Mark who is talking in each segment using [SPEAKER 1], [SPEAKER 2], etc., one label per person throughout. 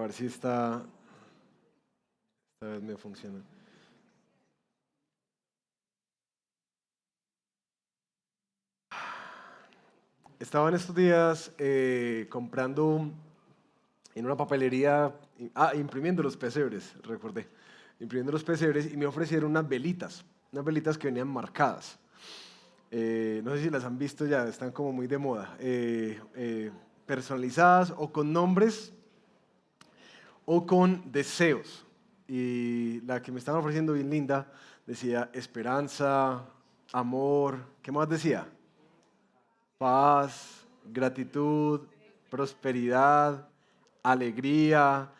[SPEAKER 1] ver si esta vez me funciona. Estaba en estos días comprando en una papelería, imprimiendo los pesebres, recordé, imprimiendo los pesebres y me ofrecieron unas velitas que venían marcadas. No sé si las han visto ya, están como muy de moda, personalizadas o con nombres o con deseos. Y la que me estaban ofreciendo bien linda decía esperanza, amor, ¿qué más decía? Paz, gratitud, prosperidad, alegría,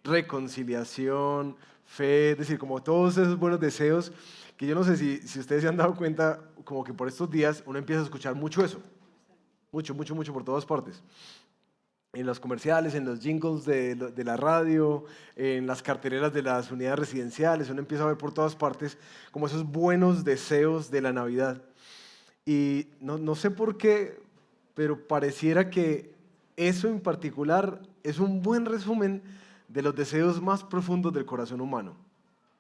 [SPEAKER 1] reconciliación, fe, es decir, como todos esos buenos deseos que yo no sé si ustedes se han dado cuenta, como que por estos días uno empieza a escuchar mucho eso, mucho, mucho, mucho por todas partes. En los comerciales, en los jingles de la radio, en las carteleras de las unidades residenciales, uno empieza a ver por todas partes como esos buenos deseos de la Navidad. Y no sé por qué, pero pareciera que eso en particular es un buen resumen de los deseos más profundos del corazón humano.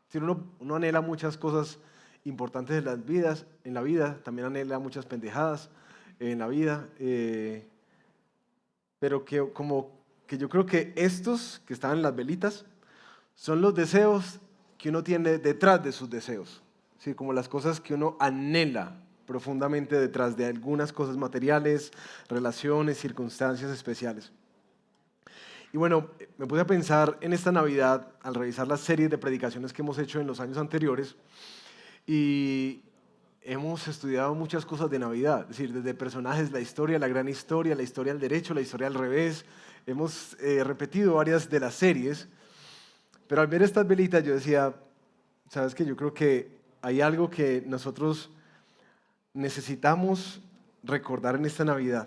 [SPEAKER 1] Si uno anhela muchas cosas importantes en la vida, también anhela muchas pendejadas en la vida, pero que yo creo que estos que están en las velitas son los deseos que uno tiene detrás de sus deseos, ¿sí? Como las cosas que uno anhela profundamente detrás de algunas cosas materiales, relaciones, circunstancias especiales. Y bueno, me puse a pensar en esta Navidad al revisar las series de predicaciones que hemos hecho en los años anteriores y hemos estudiado muchas cosas de Navidad, es decir, desde personajes, la historia, la gran historia, la historia al derecho, la historia al revés. Hemos repetido varias de las series, pero al ver estas velitas yo decía, sabes que yo creo que hay algo que nosotros necesitamos recordar en esta Navidad,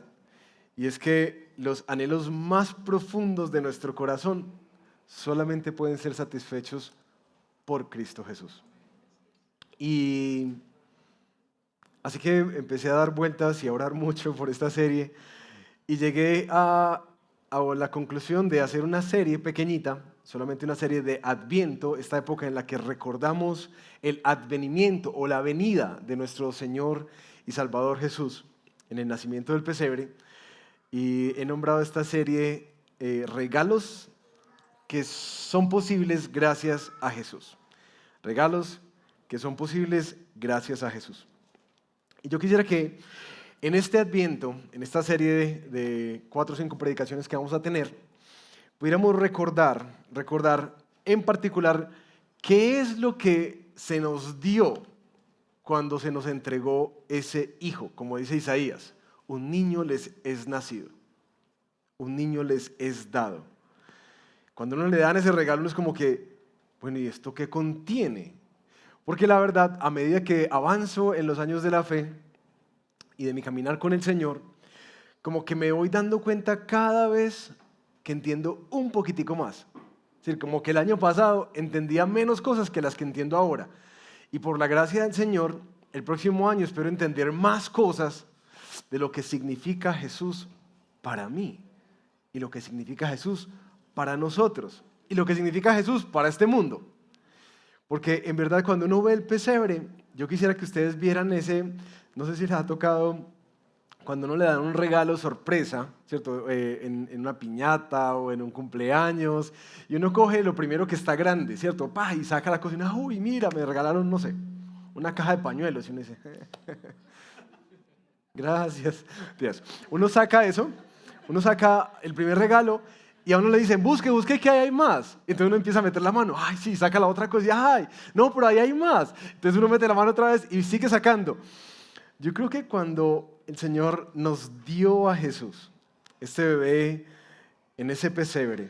[SPEAKER 1] y es que los anhelos más profundos de nuestro corazón solamente pueden ser satisfechos por Cristo Jesús. Y así que empecé a dar vueltas y a orar mucho por esta serie y llegué a la conclusión de hacer una serie pequeñita, solamente una serie de Adviento, esta época en la que recordamos el advenimiento o la venida de nuestro Señor y Salvador Jesús en el nacimiento del pesebre. Y he nombrado esta serie Regalos que son posibles gracias a Jesús. Regalos que son posibles gracias a Jesús. Y yo quisiera que en este Adviento, en esta serie de 4 o 5 predicaciones que vamos a tener, pudiéramos recordar en particular qué es lo que se nos dio cuando se nos entregó ese hijo, como dice Isaías, un niño les es nacido, un niño les es dado. Cuando uno le dan ese regalo, uno es como que, bueno, ¿y esto qué contiene? Porque la verdad, a medida que avanzo en los años de la fe y de mi caminar con el Señor, como que me voy dando cuenta cada vez que entiendo un poquitico más. Es decir, como que el año pasado entendía menos cosas que las que entiendo ahora. Y por la gracia del Señor, el próximo año espero entender más cosas de lo que significa Jesús para mí y lo que significa Jesús para nosotros y lo que significa Jesús para este mundo. Porque en verdad cuando uno ve el pesebre, yo quisiera que ustedes vieran no sé si les ha tocado cuando uno le dan un regalo sorpresa, ¿cierto? En una piñata o en un cumpleaños, y uno coge lo primero que está grande, ¿cierto? Y saca la cosa y uno, uy, mira, me regalaron, no sé, una caja de pañuelos, y uno dice, gracias, Dios. Uno saca eso, uno saca el primer regalo, y a uno le dicen, busque, que hay más. Entonces uno empieza a meter la mano, ay, sí, saca la otra cosa, y ay, no, pero ahí hay más. Entonces uno mete la mano otra vez y sigue sacando. Yo creo que cuando el Señor nos dio a Jesús, este bebé en ese pesebre,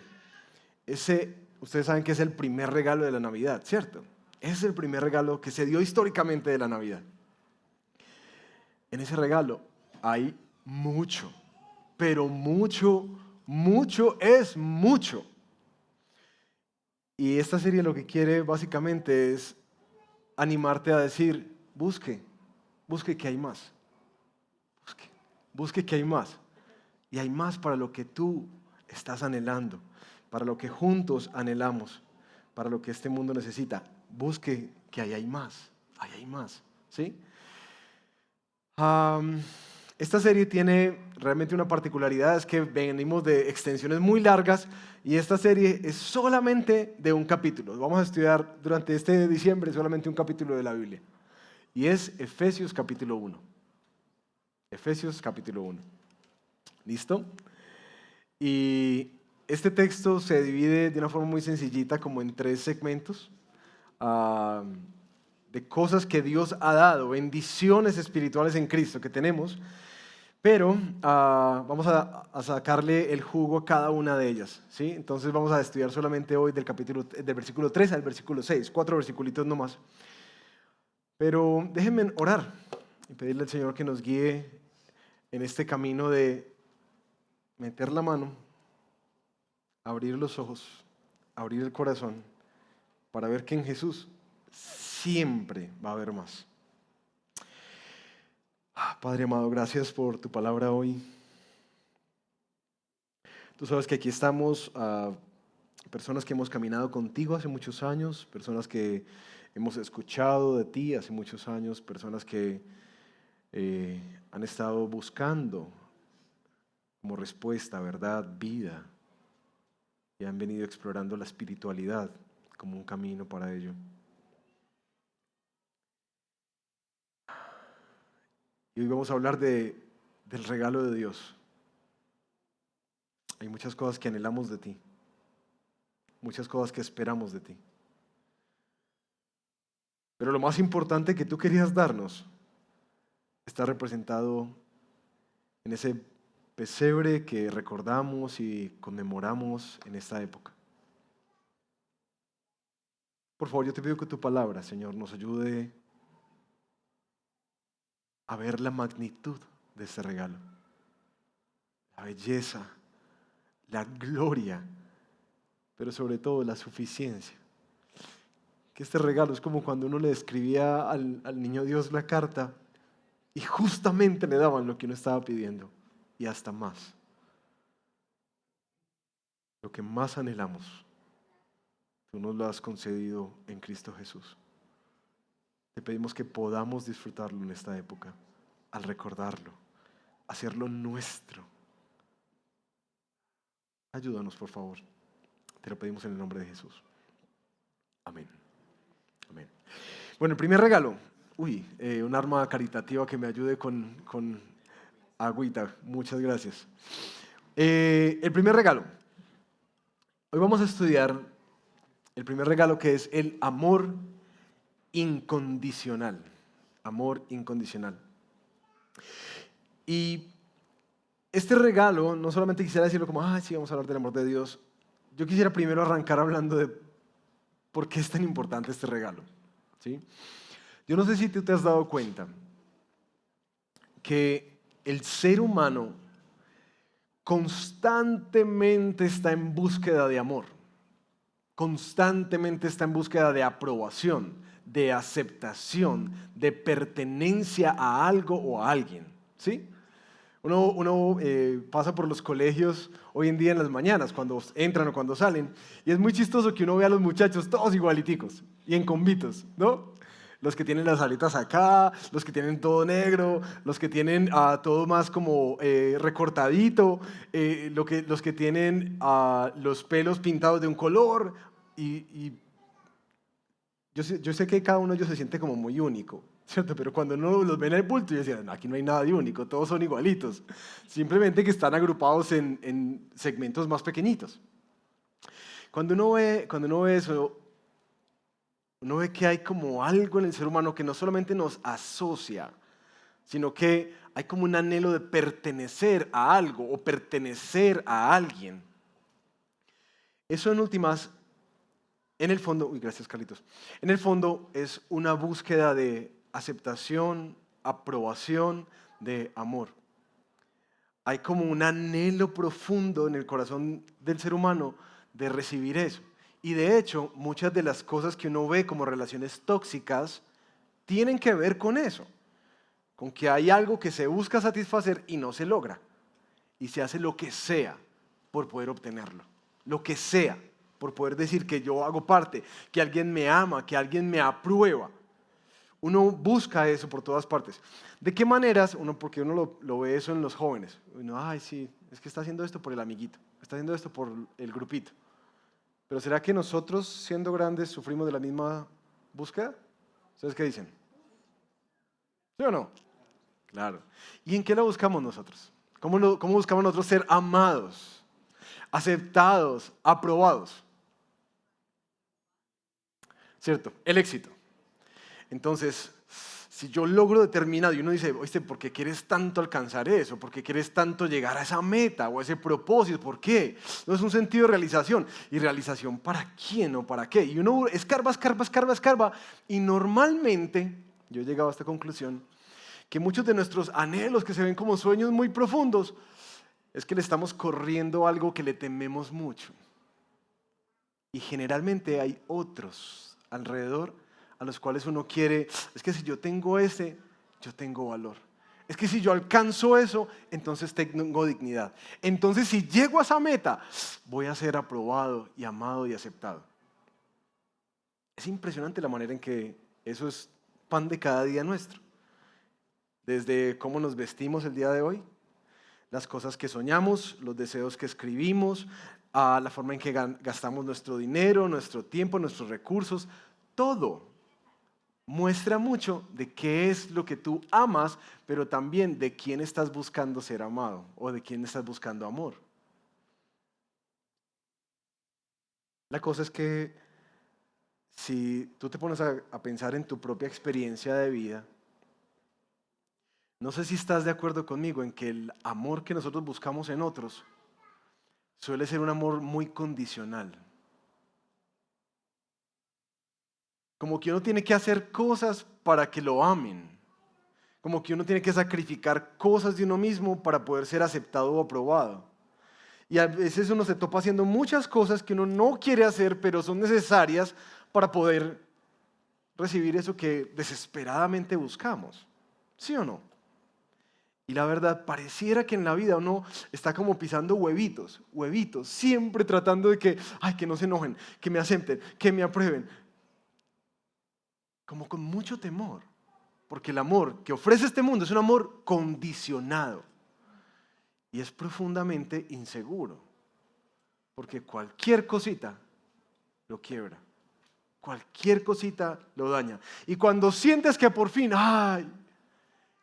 [SPEAKER 1] ustedes saben que es el primer regalo de la Navidad, ¿cierto? Es el primer regalo que se dio históricamente de la Navidad. En ese regalo hay mucho, pero mucho, mucho es mucho. Y esta serie lo que quiere básicamente es animarte a decir, busque que hay más. Busque que hay más. Y hay más para lo que tú estás anhelando. para lo que juntos anhelamos, para lo que este mundo necesita. Busque que ahí hay más, ¿sí? Esta serie tiene realmente una particularidad, es que venimos de extensiones muy largas y esta serie es solamente de un capítulo. Vamos a estudiar durante este diciembre solamente un capítulo de la Biblia y es Efesios capítulo 1. Efesios capítulo 1. ¿Listo? Y este texto se divide de una forma muy sencillita como en 3 segmentos de cosas que Dios ha dado, bendiciones espirituales en Cristo que tenemos, pero vamos a sacarle el jugo a cada una de ellas, ¿sí? Entonces vamos a estudiar solamente hoy del versículo 3 al versículo 6, 4 versiculitos nomás. Pero déjenme orar y pedirle al Señor que nos guíe en este camino de meter la mano, abrir los ojos, abrir el corazón, para ver que en Jesús siempre va a haber más. Padre amado, gracias por tu palabra hoy. Tú sabes que aquí estamos personas que hemos caminado contigo hace muchos años, personas que hemos escuchado de ti hace muchos años, personas que han estado buscando como respuesta, verdad, vida, y han venido explorando la espiritualidad como un camino para ello. Y hoy vamos a hablar del regalo de Dios. Hay muchas cosas que anhelamos de ti, muchas cosas que esperamos de ti. Pero lo más importante que tú querías darnos está representado en ese pesebre que recordamos y conmemoramos en esta época. Por favor, yo te pido que tu palabra, Señor, nos ayude a ver la magnitud de este regalo, la belleza, la gloria, pero sobre todo la suficiencia. Que este regalo es como cuando uno le escribía al niño Dios la carta y justamente le daban lo que uno estaba pidiendo y hasta más. Lo que más anhelamos, tú nos lo has concedido en Cristo Jesús. Te pedimos que podamos disfrutarlo en esta época, al recordarlo, hacerlo nuestro. Ayúdanos, por favor. Te lo pedimos en el nombre de Jesús. Amén. Amén. Bueno, el primer regalo. Un arma caritativa que me ayude con agüita. Muchas gracias. El primer regalo. Hoy vamos a estudiar el primer regalo, que es el amor incondicional. Amor incondicional. Y este regalo, no solamente quisiera decirlo como, sí, vamos a hablar del amor de Dios. Yo quisiera primero arrancar hablando de por qué es tan importante este regalo, ¿sí? Yo no sé si tú te has dado cuenta que el ser humano constantemente está en búsqueda de amor, constantemente está en búsqueda de aprobación, de aceptación, de pertenencia a algo o a alguien, ¿sí? Uno pasa por los colegios hoy en día en las mañanas, cuando entran o cuando salen, y es muy chistoso que uno vea a los muchachos todos igualiticos y en combitos, ¿no? Los que tienen las alitas acá, los que tienen todo negro, los que tienen todo más como recortadito, los que tienen los pelos pintados de un color, y yo sé que cada uno de ellos se siente como muy único, ¿cierto? Pero cuando uno los ve en el bulto, yo decía, no, aquí no hay nada de único, todos son igualitos. Simplemente que están agrupados en segmentos más pequeñitos. Cuando uno ve eso, uno ve que hay como algo en el ser humano que no solamente nos asocia, sino que hay como un anhelo de pertenecer a algo o pertenecer a alguien. Eso en últimas, en el fondo, gracias Carlitos, en el fondo es una búsqueda de aceptación, aprobación, de amor. Hay como un anhelo profundo en el corazón del ser humano de recibir eso. Y de hecho, muchas de las cosas que uno ve como relaciones tóxicas tienen que ver con eso, con que hay algo que se busca satisfacer y no se logra, y se hace lo que sea por poder obtenerlo. lo que sea, por poder decir que yo hago parte, que alguien me ama, que alguien me aprueba. Uno busca eso por todas partes. ¿De qué maneras? Porque uno lo ve eso en los jóvenes. Uno, ay, sí, es que está haciendo esto por el amiguito, está haciendo esto por el grupito. Pero ¿será que nosotros, siendo grandes, sufrimos de la misma búsqueda? ¿Ustedes qué dicen? ¿Sí o no? Claro. ¿Y en qué la buscamos nosotros? ¿Cómo buscamos nosotros ser amados, aceptados, aprobados? ¿Cierto? El éxito. Entonces, si yo logro determinado y uno dice, oíste, ¿por qué quieres tanto alcanzar eso? ¿Por qué quieres tanto llegar a esa meta o a ese propósito? ¿Por qué? No es un sentido de realización. ¿Y realización para quién o para qué? Y uno escarba y normalmente, yo he llegado a esta conclusión, que muchos de nuestros anhelos que se ven como sueños muy profundos, es que le estamos corriendo algo que le tememos mucho. Y generalmente hay otros alrededor a los cuales uno quiere, es que si yo tengo ese, yo tengo valor. Es que si yo alcanzo eso, entonces tengo dignidad. Entonces si llego a esa meta, voy a ser aprobado y amado y aceptado. Es impresionante la manera en que eso es pan de cada día nuestro. Desde cómo nos vestimos el día de hoy, las cosas que soñamos, los deseos que escribimos, a la forma en que gastamos nuestro dinero, nuestro tiempo, nuestros recursos, todo muestra mucho de qué es lo que tú amas, pero también de quién estás buscando ser amado o de quién estás buscando amor. La cosa es que si tú te pones a pensar en tu propia experiencia de vida, no sé si estás de acuerdo conmigo en que el amor que nosotros buscamos en otros suele ser un amor muy condicional. Como que uno tiene que hacer cosas para que lo amen. Como que uno tiene que sacrificar cosas de uno mismo para poder ser aceptado o aprobado. Y a veces uno se topa haciendo muchas cosas que uno no quiere hacer, pero son necesarias para poder recibir eso que desesperadamente buscamos. ¿Sí o no? Y la verdad, pareciera que en la vida uno está como pisando huevitos, huevitos, siempre tratando de que, ay, que no se enojen, que me acepten, que me aprueben. Como con mucho temor, porque el amor que ofrece este mundo es un amor condicionado y es profundamente inseguro, porque cualquier cosita lo quiebra, cualquier cosita lo daña. Y cuando sientes que por fin, ay,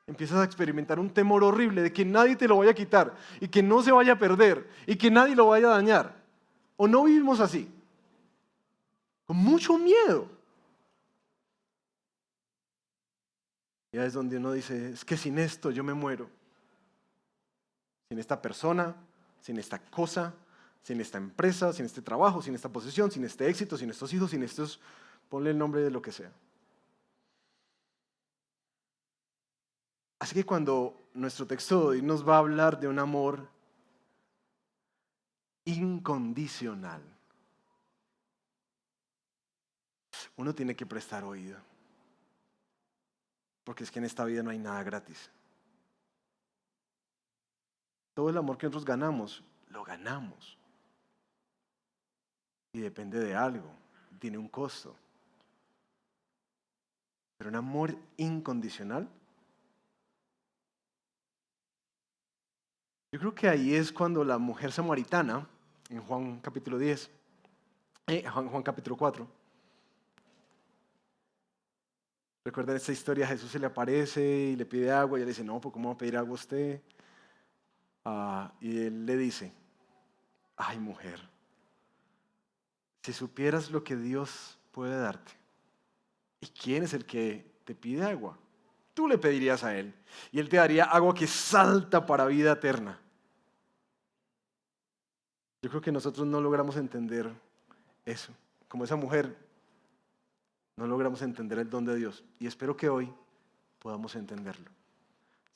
[SPEAKER 1] empiezas a experimentar un temor horrible de que nadie te lo vaya a quitar y que no se vaya a perder y que nadie lo vaya a dañar. ¿O no vivimos así? Con mucho miedo. Ya es donde uno dice, es que sin esto yo me muero. Sin esta persona, sin esta cosa, sin esta empresa, sin este trabajo, sin esta posición, sin este éxito, sin estos hijos, sin estos, ponle el nombre de lo que sea. Así que cuando nuestro texto de hoy nos va a hablar de un amor incondicional, uno tiene que prestar oído. Porque es que en esta vida no hay nada gratis. Todo el amor que nosotros ganamos, lo ganamos. Y depende de algo, tiene un costo. Pero un amor incondicional, yo creo que ahí es cuando la mujer samaritana, en Juan capítulo 10, Juan capítulo 4, recuerdan esta historia, Jesús se le aparece y le pide agua y ella le dice, no, pues ¿cómo va a pedir agua a usted? Y él le dice, ay mujer, si supieras lo que Dios puede darte, ¿y quién es el que te pide agua? Tú le pedirías a Él y Él te daría agua que salta para vida eterna. Yo creo que nosotros no logramos entender eso. Como esa mujer, no logramos entender el don de Dios. Y espero que hoy podamos entenderlo.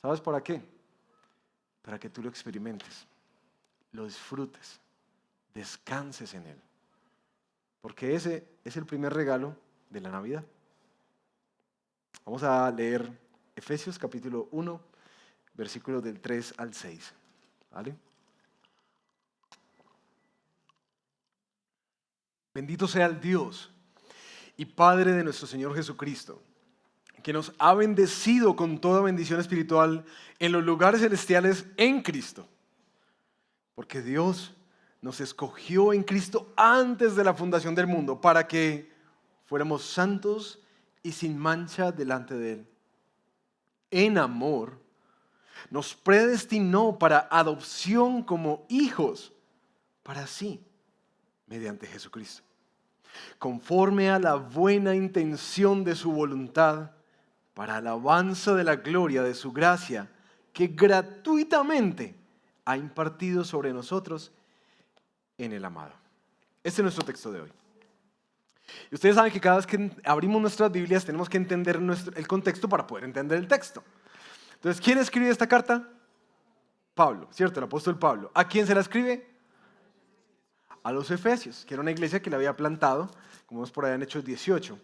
[SPEAKER 1] ¿Sabes para qué? Para que tú lo experimentes, lo disfrutes, descanses en Él. Porque ese es el primer regalo de la Navidad. Vamos a leer Efesios capítulo 1, versículos del 3 al 6. ¿Vale? Bendito sea el Dios y Padre de nuestro Señor Jesucristo, que nos ha bendecido con toda bendición espiritual en los lugares celestiales en Cristo. Porque Dios nos escogió en Cristo antes de la fundación del mundo para que fuéramos santos y sin mancha delante de Él. En amor, nos predestinó para adopción como hijos, para sí, mediante Jesucristo, conforme a la buena intención de su voluntad, para alabanza de la gloria de su gracia, que gratuitamente ha impartido sobre nosotros en el amado. Este es nuestro texto de hoy. Y ustedes saben que cada vez que abrimos nuestras Biblias tenemos que entender el contexto para poder entender el texto. Entonces, ¿quién escribe esta carta? Pablo, ¿cierto? El apóstol Pablo. ¿A quién se la escribe? A los Efesios, que era una iglesia que le había plantado, como vemos por allá en Hechos 18.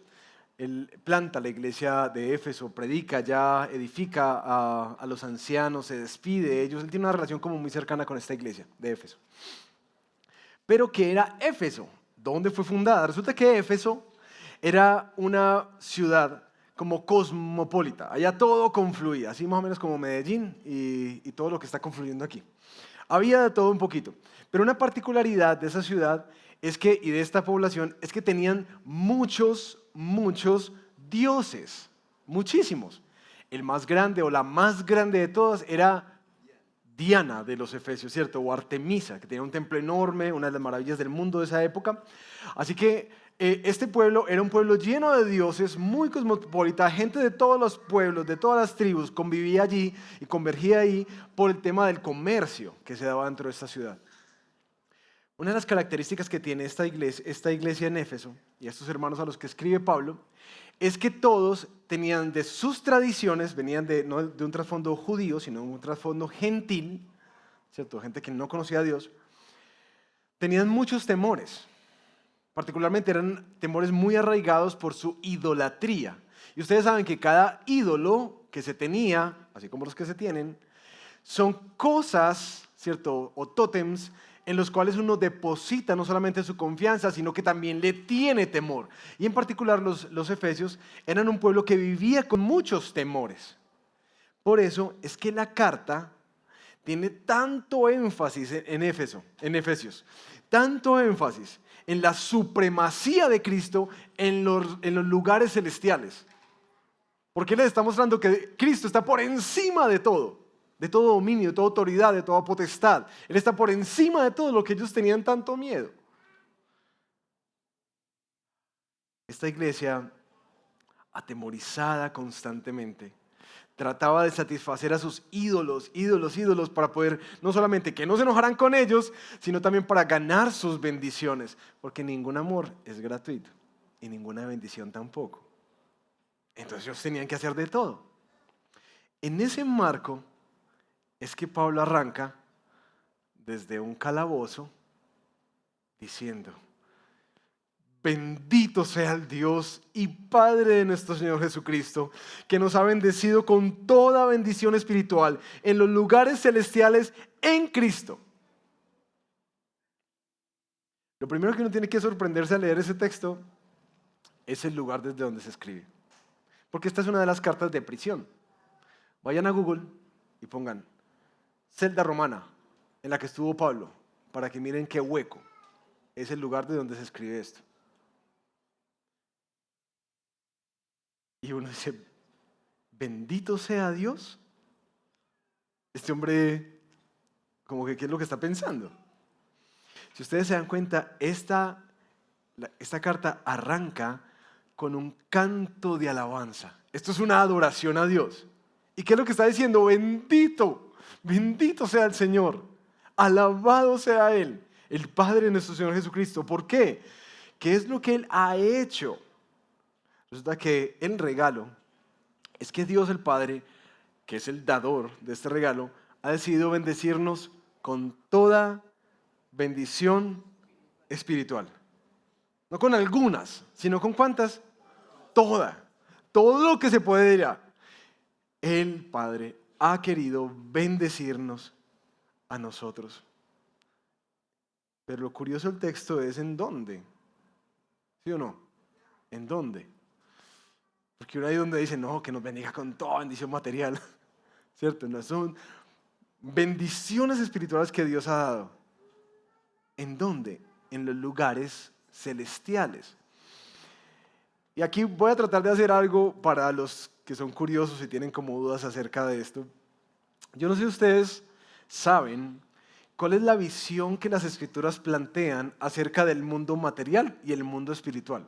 [SPEAKER 1] Él planta la iglesia de Éfeso, predica ya, edifica a los ancianos, se despide de ellos. Él tiene una relación como muy cercana con esta iglesia de Éfeso. Pero ¿qué era Éfeso? ¿Dónde fue fundada? Resulta que Éfeso era una ciudad como cosmopolita. Allá todo confluía, así más o menos como Medellín y todo lo que está confluyendo aquí. Había de todo un poquito. Pero una particularidad de esa ciudad es que, y de esta población, es que tenían muchos dioses, muchísimos. El más grande o la más grande de todas era Diana de los Efesios, ¿cierto? O Artemisa, que tenía un templo enorme, una de las maravillas del mundo de esa época. Así que este pueblo era un pueblo lleno de dioses, muy cosmopolita, gente de todos los pueblos, de todas las tribus, convivía allí y convergía ahí por el tema del comercio que se daba dentro de esta ciudad. Una de las características que tiene esta iglesia en Éfeso, y estos hermanos a los que escribe Pablo, es que todos tenían de sus tradiciones, venían no de un trasfondo judío, sino de un trasfondo gentil, ¿cierto? Gente que no conocía a Dios, tenían muchos temores. Particularmente eran temores muy arraigados por su idolatría. Y ustedes saben que cada ídolo que se tenía, así como los que se tienen, son cosas, ¿cierto? O tótems en los cuales uno deposita no solamente su confianza, sino que también le tiene temor. Y en particular los efesios eran un pueblo que vivía con muchos temores. Por eso es que la carta tiene tanto énfasis en Efesios, tanto énfasis en la supremacía de Cristo en los lugares celestiales. Porque les está mostrando que Cristo está por encima de todo dominio, de toda autoridad, de toda potestad. Él está por encima de todo lo que ellos tenían tanto miedo. Esta iglesia, atemorizada constantemente, trataba de satisfacer a sus ídolos para poder no solamente que no se enojaran con ellos, sino también para ganar sus bendiciones, porque ningún amor es gratuito y ninguna bendición tampoco. Entonces ellos tenían que hacer de todo. En ese marco es que Pablo arranca desde un calabozo diciendo: bendito sea el Dios y Padre de nuestro Señor Jesucristo, que nos ha bendecido con toda bendición espiritual en los lugares celestiales en Cristo. Lo primero que uno tiene que sorprenderse al leer ese texto es el lugar desde donde se escribe. Porque esta es una de las cartas de prisión. Vayan a Google y pongan celda romana en la que estuvo Pablo, para que miren qué hueco es el lugar de donde se escribe esto. Y uno dice: bendito sea Dios. Este hombre, como que ¿qué es lo que está pensando? Si ustedes se dan cuenta, esta carta arranca con un canto de alabanza. Esto es una adoración a Dios. ¿Y qué es lo que está diciendo? Bendito sea el Señor, alabado sea Él, el Padre de nuestro Señor Jesucristo. ¿Por qué? ¿Qué es lo que Él ha hecho? Resulta que el regalo es que Dios el Padre, que es el dador de este regalo, ha decidido bendecirnos con toda bendición espiritual. No con algunas, sino con ¿cuántas? Toda. Todo lo que se puede dar. El Padre ha querido bendecirnos a nosotros. Pero lo curioso del texto es en dónde. ¿Sí o no? ¿En dónde? Porque uno ahí donde dice, no, que nos bendiga con toda bendición material. ¿Cierto? No, son bendiciones espirituales que Dios ha dado. ¿En dónde? En los lugares celestiales. Y aquí voy a tratar de hacer algo para los que son curiosos y tienen como dudas acerca de esto. Yo no sé si ustedes saben cuál es la visión que las Escrituras plantean acerca del mundo material y el mundo espiritual.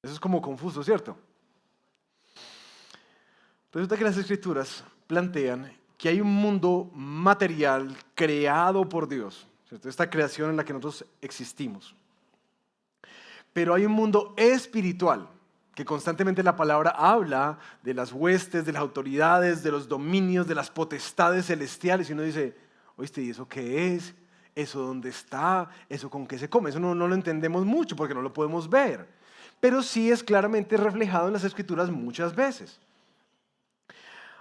[SPEAKER 1] Eso es como confuso, ¿cierto? Resulta que las Escrituras plantean que hay un mundo material creado por Dios, ¿cierto? Esta creación en la que nosotros existimos. Pero hay un mundo espiritual, que constantemente la palabra habla de las huestes, de las autoridades, de los dominios, de las potestades celestiales. Y uno dice, oíste, ¿y eso qué es? ¿Eso dónde está? ¿Eso con qué se come? Eso no lo entendemos mucho porque no lo podemos ver. Pero sí es claramente reflejado en las Escrituras muchas veces.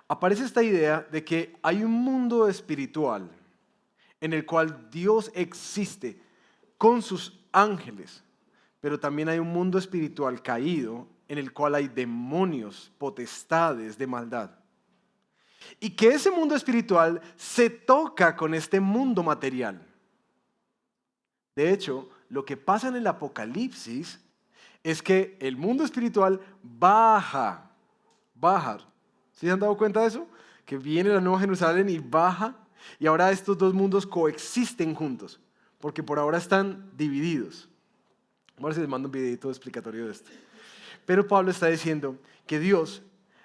[SPEAKER 1] Aparece esta idea de que hay un mundo espiritual en el cual Dios existe con sus ángeles, pero también hay un mundo espiritual caído en el cual hay demonios, potestades de maldad. Y que ese mundo espiritual se toca con este mundo material. De hecho, lo que pasa en el Apocalipsis es que el mundo espiritual baja. ¿Sí se han dado cuenta de eso? Que viene la Nueva Jerusalén y baja, y ahora estos dos mundos coexisten juntos, porque por ahora están divididos. A ver si les mando un videito explicatorio de esto. Pero Pablo está diciendo que Dios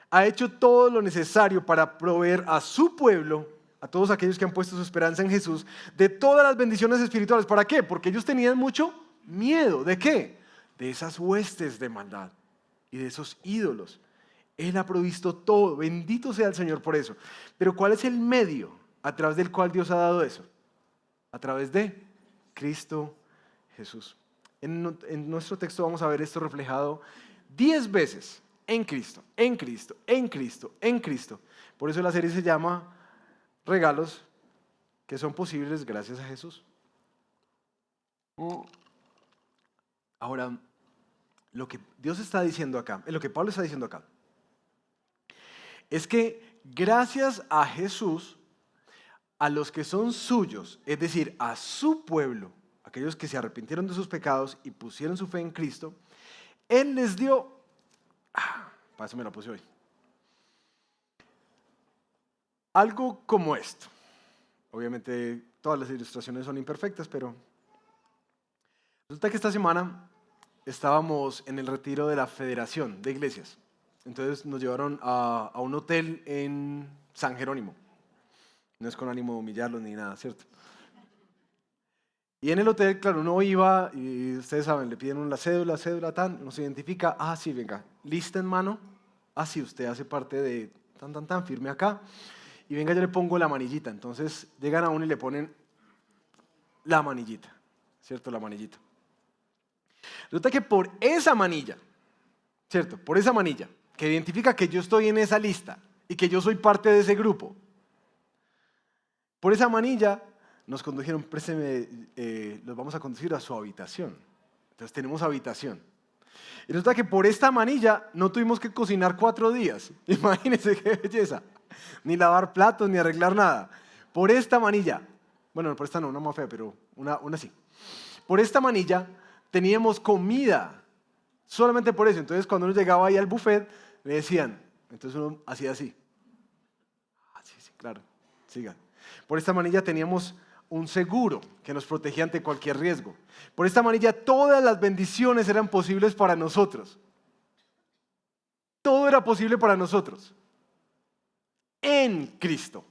[SPEAKER 1] ha hecho todo lo necesario para proveer a su pueblo, a todos aquellos que han puesto su esperanza en Jesús, de todas las bendiciones espirituales. ¿Para qué? Porque ellos tenían mucho miedo. ¿De qué? De esas huestes de maldad y de esos ídolos. Él ha provisto todo. Bendito sea el Señor por eso. Pero ¿cuál es el medio a través del cual Dios ha dado eso? A través de Cristo Jesús. En nuestro texto vamos a ver esto reflejado 10 veces en Cristo, en Cristo, en Cristo, en Cristo. Por eso la serie se llama Regalos que son posibles gracias a Jesús. Ahora, lo que Dios está diciendo acá, lo que Pablo está diciendo acá, es que gracias a Jesús, a los que son suyos, es decir, a su pueblo, aquellos que se arrepintieron de sus pecados y pusieron su fe en Cristo, Él les dio, para eso me lo puse hoy, algo como esto. Obviamente todas las ilustraciones son imperfectas, pero resulta que esta semana estábamos en el retiro de la Federación de Iglesias. Entonces nos llevaron a un hotel en San Jerónimo. No es con ánimo de humillarlos ni nada, ¿cierto? Y en el hotel, claro, uno iba y ustedes saben, le piden la cédula, tan, uno se identifica, sí, venga, lista en mano, sí, usted hace parte de tan, firme acá, y venga, yo le pongo la manillita. Entonces llegan a uno y le ponen la manillita, ¿cierto? La manillita. Resulta que por esa manilla, ¿cierto? Por esa manilla, que identifica que yo estoy en esa lista y que yo soy parte de ese grupo, por esa manilla nos condujeron, présteme, los vamos a conducir a su habitación. Entonces tenemos habitación. Y resulta que por esta manilla no tuvimos que cocinar 4 días. Imagínense qué belleza. Ni lavar platos, ni arreglar nada. Por esta manilla, bueno, por esta no, una más fea, pero una sí. Por esta manilla teníamos comida. Solamente por eso. Entonces cuando uno llegaba ahí al buffet, le decían, entonces uno hacía así. Sí, claro, sigan. Por esta manilla teníamos un seguro que nos protegía ante cualquier riesgo. Por esta manilla todas las bendiciones eran posibles para nosotros. Todo era posible para nosotros. En Cristo.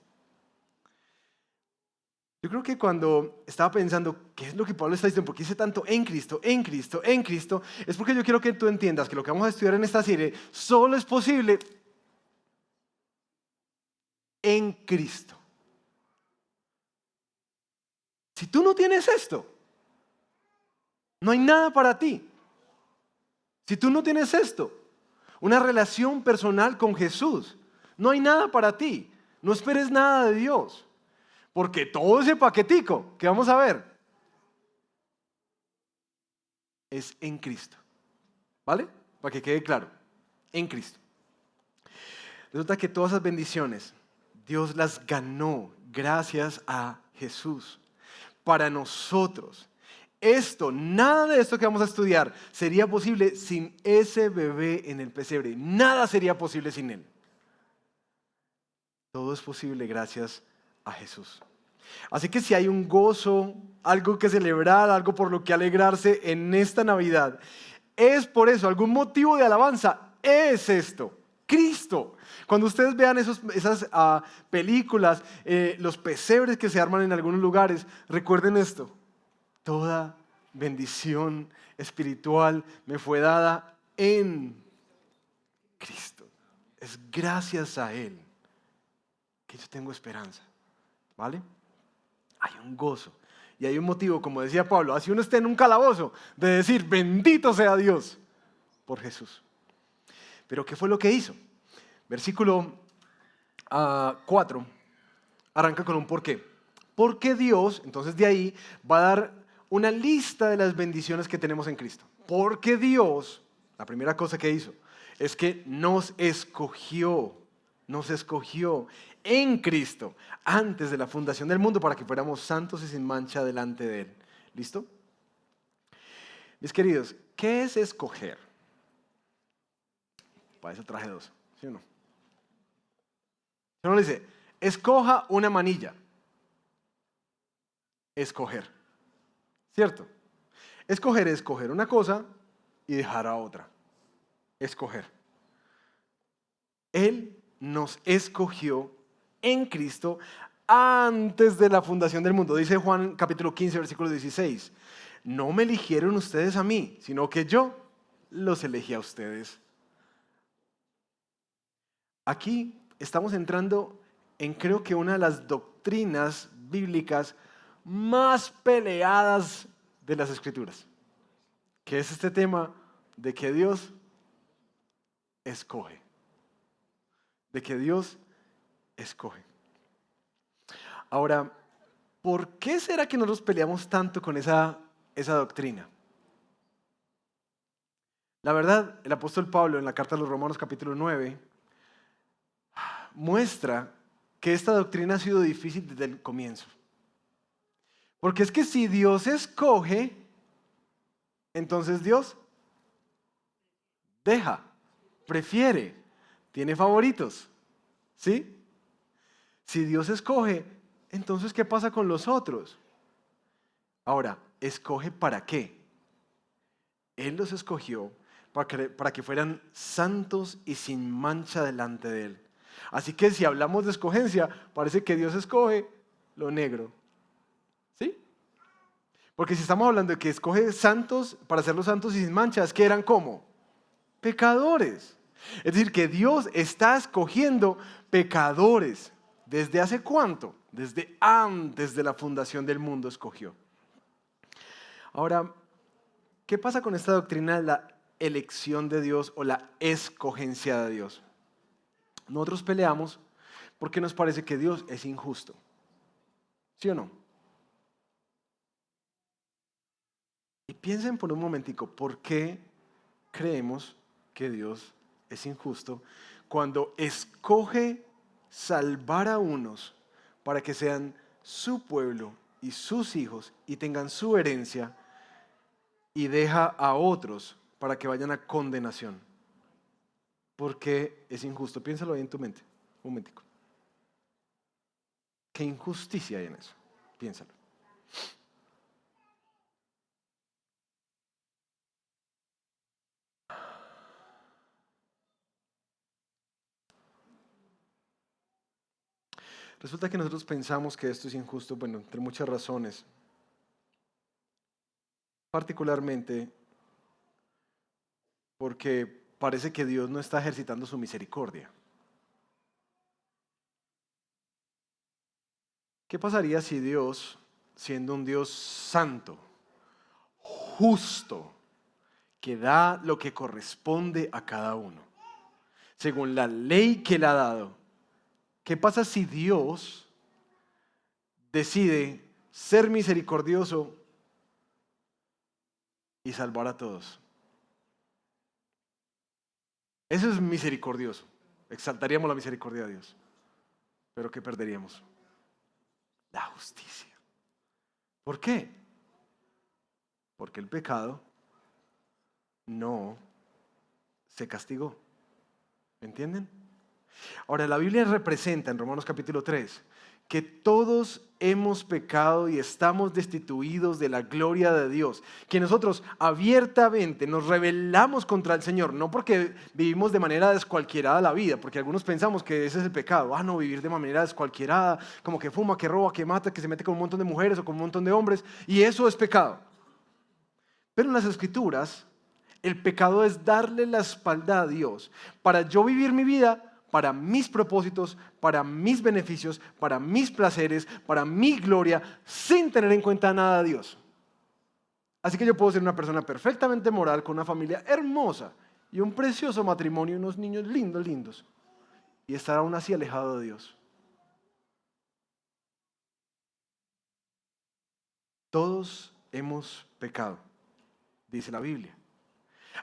[SPEAKER 1] Yo creo que cuando estaba pensando, ¿qué es lo que Pablo está diciendo? ¿Por qué dice tanto en Cristo, en Cristo, en Cristo? Es porque yo quiero que tú entiendas que lo que vamos a estudiar en esta serie solo es posible en Cristo. Si tú no tienes esto, no hay nada para ti. Si tú no tienes esto, una relación personal con Jesús, no hay nada para ti. No esperes nada de Dios. Porque todo ese paquetico que vamos a ver es en Cristo. ¿Vale? Para que quede claro, en Cristo. Resulta que todas esas bendiciones, Dios las ganó gracias a Jesús. Para nosotros. Nada de esto que vamos a estudiar sería posible sin ese bebé en el pesebre. Nada sería posible sin él. Todo es posible gracias a Jesús. Así que si hay un gozo, algo que celebrar, algo por lo que alegrarse en esta Navidad, es por eso, algún motivo de alabanza, es esto, Cristo. Cuando ustedes vean esas películas, los pesebres que se arman en algunos lugares, recuerden esto, toda bendición espiritual me fue dada en Cristo. Es gracias a Él que yo tengo esperanza, ¿vale? Hay un gozo y hay un motivo, como decía Pablo, así uno esté en un calabozo, de decir, bendito sea Dios por Jesús. Pero ¿qué fue lo que hizo? Versículo 4 arranca con un porqué. Porque Dios, entonces de ahí va a dar una lista de las bendiciones que tenemos en Cristo. Porque Dios, la primera cosa que hizo, es que nos escogió en Cristo antes de la fundación del mundo para que fuéramos santos y sin mancha delante de Él. ¿Listo? Mis queridos, ¿qué es escoger? Para eso traje dos, ¿sí o no? Uno le dice, escoja una manilla. Escoger, ¿cierto? Escoger es escoger una cosa y dejar a otra. Escoger. Él nos escogió en Cristo antes de la fundación del mundo. Dice Juan capítulo 15, versículo 16. No me eligieron ustedes a mí, sino que yo los elegí a ustedes. Aquí estamos entrando en creo que una de las doctrinas bíblicas más peleadas de las Escrituras, que es este tema de que Dios escoge. De que Dios escoge. Ahora, ¿por qué será que nosotros peleamos tanto con esa doctrina? La verdad, el apóstol Pablo en la carta a los Romanos capítulo 9 muestra que esta doctrina ha sido difícil desde el comienzo. Porque es que si Dios escoge, entonces Dios deja, prefiere, tiene favoritos. ¿Sí? Si Dios escoge, entonces ¿qué pasa con los otros? Ahora, ¿escoge para qué? Él los escogió para que fueran santos y sin mancha delante de Él. Así que si hablamos de escogencia, parece que Dios escoge lo negro. ¿Sí? Porque si estamos hablando de que escoge santos para hacerlos santos y sin manchas, ¿qué eran como? Pecadores. Es decir, que Dios está escogiendo pecadores. ¿Desde hace cuánto? Desde antes de la fundación del mundo escogió. Ahora, ¿qué pasa con esta doctrina de la elección de Dios o la escogencia de Dios? Nosotros peleamos porque nos parece que Dios es injusto. ¿Sí o no? Y piensen por un momentico, ¿por qué creemos que Dios es injusto cuando escoge salvar a unos para que sean su pueblo y sus hijos y tengan su herencia y deja a otros para que vayan a condenación? ¿Por qué es injusto? Piénsalo ahí en tu mente, un momentico. ¿Qué injusticia hay en eso? Piénsalo. Resulta que nosotros pensamos que esto es injusto, bueno, entre muchas razones. Particularmente porque parece que Dios no está ejercitando su misericordia. ¿Qué pasaría si Dios, siendo un Dios santo, justo, que da lo que corresponde a cada uno, según la ley que le ha dado, qué pasa si Dios decide ser misericordioso y salvar a todos. Eso es misericordioso. Exaltaríamos la misericordia de Dios. Pero ¿qué perderíamos? La justicia. ¿Por qué? Porque el pecado no se castigó. ¿Me entienden? Ahora, la Biblia representa en Romanos capítulo 3 que todos hemos pecado y estamos destituidos de la gloria de Dios, que nosotros abiertamente nos rebelamos contra el Señor, no porque vivimos de manera descualquierada la vida, porque algunos pensamos que ese es el pecado, no, vivir de manera descualquierada, como que fuma, que roba, que mata, que se mete con un montón de mujeres o con un montón de hombres, y eso es pecado. Pero en las Escrituras, el pecado es darle la espalda a Dios para yo vivir mi vida para mis propósitos, para mis beneficios, para mis placeres, para mi gloria, sin tener en cuenta nada a Dios. Así que yo puedo ser una persona perfectamente moral, con una familia hermosa y un precioso matrimonio y unos niños lindos, lindos, y estar aún así alejado de Dios. Todos hemos pecado, dice la Biblia.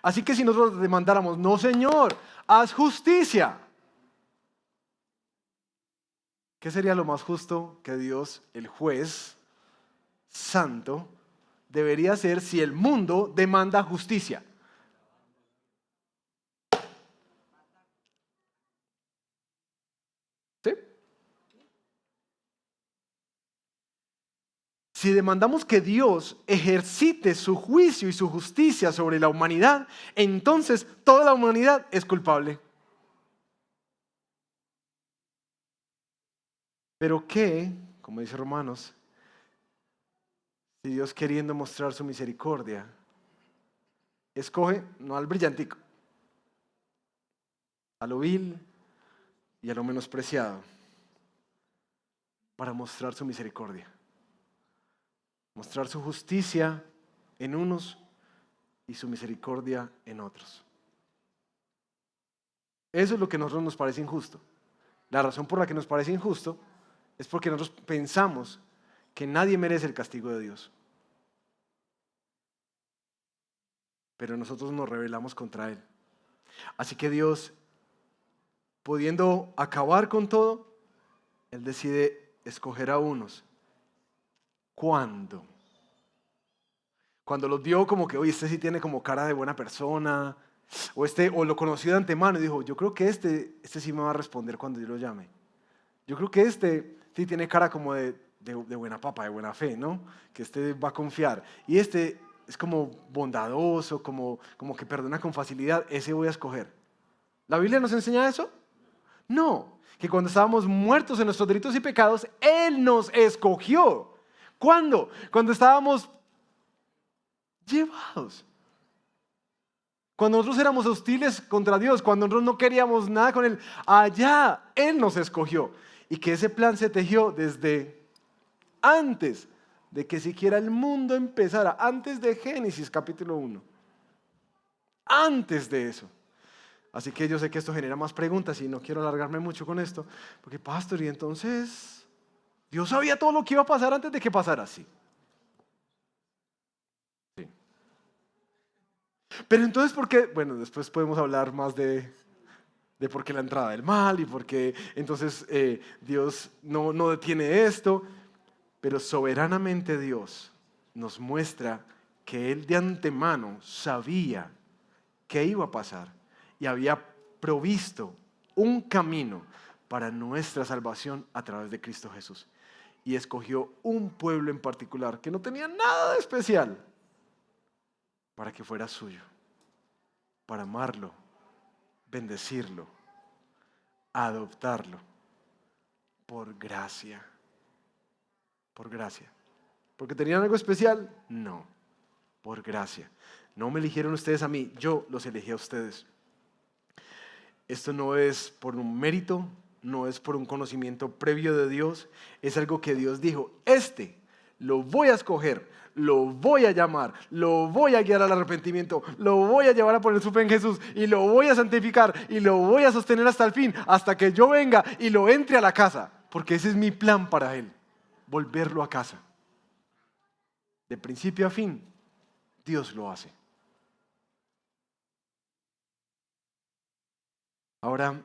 [SPEAKER 1] Así que si nosotros demandáramos, no Señor, haz justicia, ¿qué sería lo más justo que Dios, el juez santo, debería hacer si el mundo demanda justicia? ¿Sí? Si demandamos que Dios ejercite su juicio y su justicia sobre la humanidad, entonces toda la humanidad es culpable. Pero ¿qué, como dice Romanos, si Dios, queriendo mostrar su misericordia, escoge no al brillantico, a lo vil y a lo menospreciado, para mostrar su misericordia? Mostrar su justicia en unos y su misericordia en otros. Eso es lo que a nosotros nos parece injusto. La razón por la que nos parece injusto es porque nosotros pensamos que nadie merece el castigo de Dios. Pero nosotros nos rebelamos contra Él. Así que Dios, pudiendo acabar con todo, Él decide escoger a unos. ¿Cuándo? Cuando los vio como que, oye, este sí tiene como cara de buena persona, o lo conoció de antemano y dijo, yo creo que este sí me va a responder cuando yo lo llame. Yo creo que este sí tiene cara como de buena papa, de buena fe, ¿no? Que este va a confiar. Y este es como bondadoso, como que perdona con facilidad, ese voy a escoger. ¿La Biblia nos enseña eso? No, que cuando estábamos muertos en nuestros delitos y pecados, Él nos escogió. ¿Cuándo? Cuando estábamos llevados. Cuando nosotros éramos hostiles contra Dios, cuando nosotros no queríamos nada con Él, allá Él nos escogió. Y que ese plan se tejió desde antes de que siquiera el mundo empezara, antes de Génesis capítulo 1. Antes de eso. Así que yo sé que esto genera más preguntas y no quiero alargarme mucho con esto, porque pastor, y entonces, ¿Dios sabía todo lo que iba a pasar antes de que pasara? Sí. Pero entonces, ¿por qué? Bueno, después podemos hablar más de por qué la entrada del mal y por qué entonces Dios no detiene esto. Pero soberanamente Dios nos muestra que Él de antemano sabía qué iba a pasar y había provisto un camino para nuestra salvación a través de Cristo Jesús. Y escogió un pueblo en particular que no tenía nada de especial para que fuera suyo, para amarlo, bendecirlo, adoptarlo por gracia. Por gracia. ¿Porque tenían algo especial? No, por gracia. No me eligieron ustedes a mí, yo los elegí a ustedes. Esto no es por un mérito, no es por un conocimiento previo de Dios, es algo que Dios dijo, lo voy a escoger, lo voy a llamar, lo voy a guiar al arrepentimiento, lo voy a llevar a poner su fe en Jesús y lo voy a santificar y lo voy a sostener hasta el fin, hasta que yo venga y lo entre a la casa, porque ese es mi plan para él, volverlo a casa. De principio a fin, Dios lo hace. Ahora,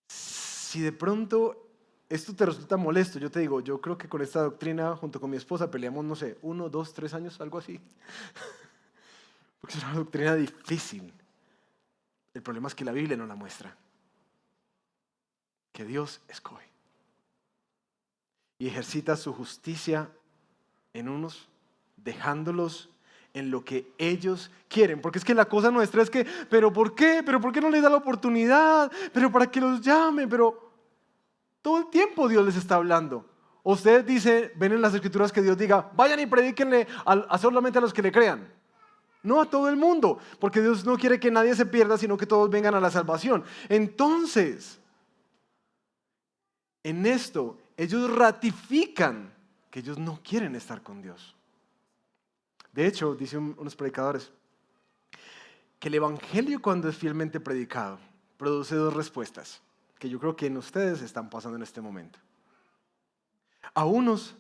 [SPEAKER 1] si de pronto esto te resulta molesto, yo te digo, yo creo que con esta doctrina, junto con mi esposa, peleamos, no sé, 1, 2, 3 años, algo así. Porque es una doctrina difícil. El problema es que la Biblia no la muestra. Que Dios escoge. Y ejercita su justicia en unos, dejándolos en lo que ellos quieren. Porque es que la cosa nuestra es que, ¿pero por qué? ¿Pero por qué no les da la oportunidad? ¿Pero para que los llame? Pero todo el tiempo Dios les está hablando. Ustedes dicen, ven en las escrituras que Dios diga, vayan y predíquenle a solamente a los que le crean. No a todo el mundo, porque Dios no quiere que nadie se pierda, sino que todos vengan a la salvación. Entonces, en esto, ellos ratifican que ellos no quieren estar con Dios. De hecho, dicen unos predicadores, que el evangelio cuando es fielmente predicado, produce dos respuestas, que yo creo que en ustedes están pasando en este momento. A unos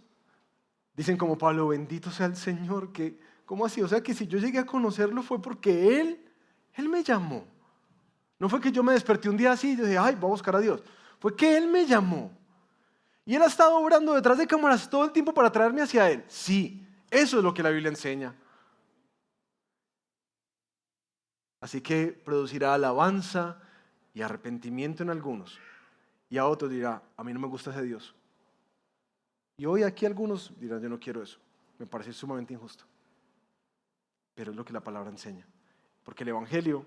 [SPEAKER 1] dicen como Pablo, bendito sea el Señor, que, ¿cómo así? O sea que si yo llegué a conocerlo fue porque Él me llamó. No fue que yo me desperté un día así y dije, ay, voy a buscar a Dios. Fue que Él me llamó. Y Él ha estado obrando detrás de cámaras todo el tiempo para traerme hacia Él. Sí, eso es lo que la Biblia enseña. Así que producirá alabanza y arrepentimiento en algunos. Y a otros dirá, a mí no me gusta ese Dios. Y hoy aquí algunos dirán, yo no quiero eso. Me parece sumamente injusto. Pero es lo que la palabra enseña. Porque el Evangelio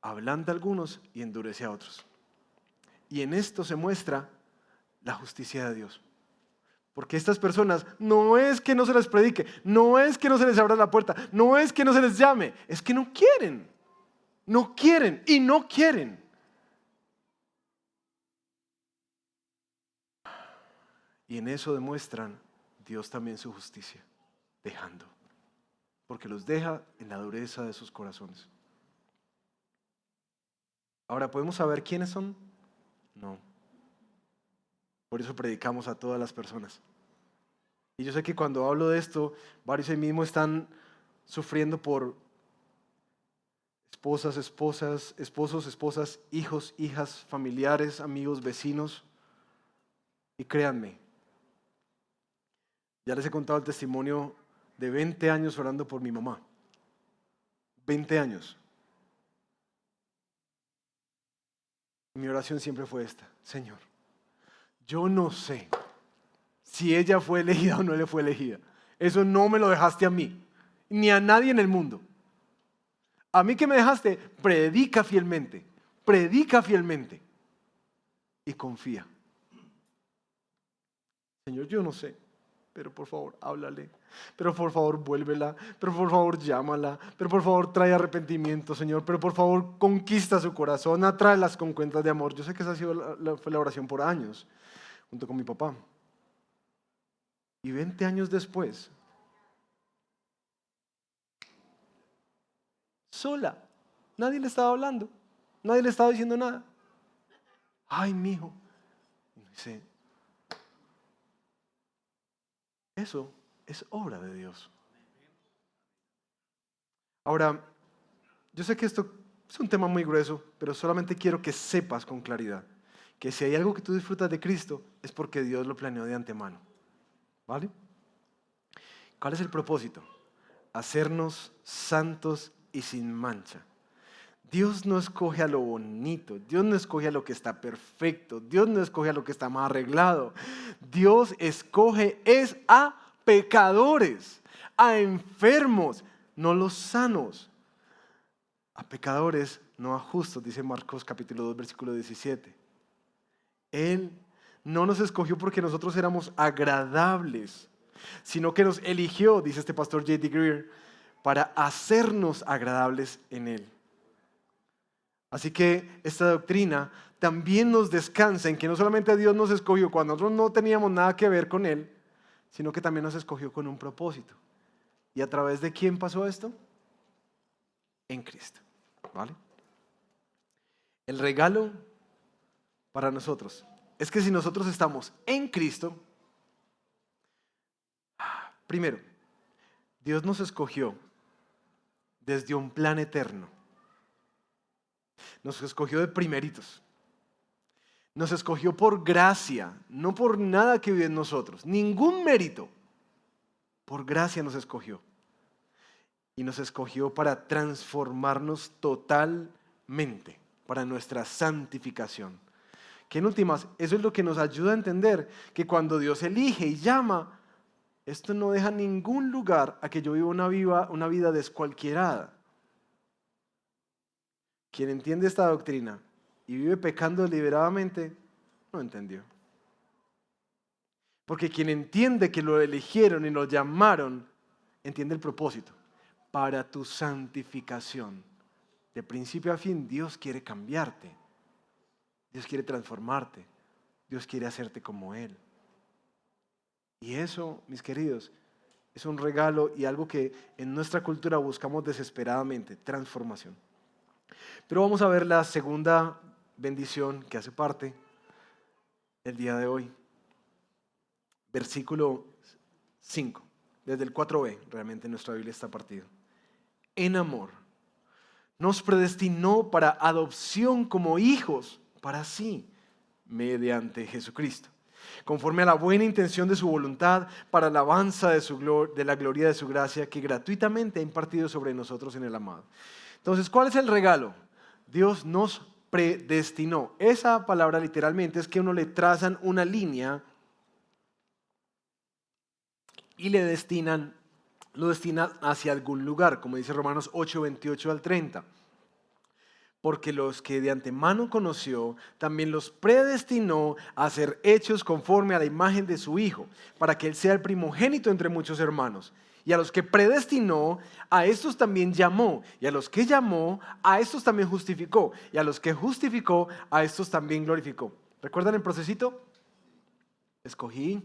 [SPEAKER 1] ablanda a algunos y endurece a otros. Y en esto se muestra la justicia de Dios. Porque estas personas no es que no se les predique, no es que no se les abra la puerta, no es que no se les llame, es que no quieren. No quieren y no quieren. Y en eso demuestran Dios también su justicia, dejando. Porque los deja en la dureza de sus corazones. Ahora, ¿podemos saber quiénes son? No. Por eso predicamos a todas las personas. Y yo sé que cuando hablo de esto, varios ahí mismo están sufriendo por esposos, esposas, hijos, hijas, familiares, amigos, vecinos. Y créanme, ya les he contado el testimonio de 20 años orando por mi mamá. 20 años. Mi oración siempre fue esta: Señor, yo no sé si ella fue elegida o no le fue elegida. Eso no me lo dejaste a mí, ni a nadie en el mundo. A mí que me dejaste, predica fielmente y confía. Señor, yo no sé, pero por favor, háblale. Pero por favor, vuélvela. Pero por favor, llámala. Pero por favor, trae arrepentimiento, Señor. Pero por favor, conquista su corazón, atráelas con cuentas de amor. Yo sé que esa ha sido fue la oración por años, junto con mi papá. Y 20 años después, sola, nadie le estaba hablando, nadie le estaba diciendo nada. Ay, mijo. Y dice, eso es obra de Dios. Ahora, yo sé que esto es un tema muy grueso, pero solamente quiero que sepas con claridad que si hay algo que tú disfrutas de Cristo es porque Dios lo planeó de antemano. ¿Vale? ¿Cuál es el propósito? Hacernos santos y sin mancha. Dios no escoge a lo bonito, Dios no escoge a lo que está perfecto, Dios no escoge a lo que está más arreglado. Dios escoge es a pecadores, a enfermos, no los sanos. A pecadores, no a justos, dice Marcos capítulo 2, versículo 17. Él no nos escogió porque nosotros éramos agradables, sino que nos eligió, dice este pastor J.D. Greer, para hacernos agradables en Él. Así que esta doctrina también nos descansa en que no solamente Dios nos escogió cuando nosotros no teníamos nada que ver con Él, sino que también nos escogió con un propósito. ¿Y a través de quién pasó esto? En Cristo. ¿Vale? El regalo para nosotros es que si nosotros estamos en Cristo, Primero, Dios nos escogió desde un plan eterno. Nos escogió de primeritos. Nos escogió por gracia, no por nada que vive en nosotros. Ningún mérito. Por gracia nos escogió. Y nos escogió para transformarnos totalmente, para nuestra santificación. Que en últimas, eso es lo que nos ayuda a entender que cuando Dios elige y llama, esto no deja ningún lugar a que yo viva una vida descualquierada. Quien entiende esta doctrina y vive pecando deliberadamente, no entendió. Porque quien entiende que lo eligieron y lo llamaron, entiende el propósito. Para tu santificación. De principio a fin, Dios quiere cambiarte. Dios quiere transformarte. Dios quiere hacerte como Él. Y eso, mis queridos, es un regalo y algo que en nuestra cultura buscamos desesperadamente, transformación. Pero vamos a ver la segunda bendición que hace parte el día de hoy. Versículo 5, desde el 4b, realmente en nuestra Biblia está partido. En amor, nos predestinó para adopción como hijos para sí, mediante Jesucristo, conforme a la buena intención de su voluntad, para alabanza de la gloria de su gracia, que gratuitamente ha impartido sobre nosotros en el amado. Entonces, ¿cuál es el regalo? Dios nos predestinó. Esa palabra literalmente es que uno le trazan una línea y lo destinan hacia algún lugar, como dice Romanos 8, 28 al 30. Porque los que de antemano conoció, también los predestinó a ser hechos conforme a la imagen de su Hijo, para que Él sea el primogénito entre muchos hermanos. Y a los que predestinó, a estos también llamó. Y a los que llamó, a estos también justificó. Y a los que justificó, a estos también glorificó. ¿Recuerdan el procesito? Escogí,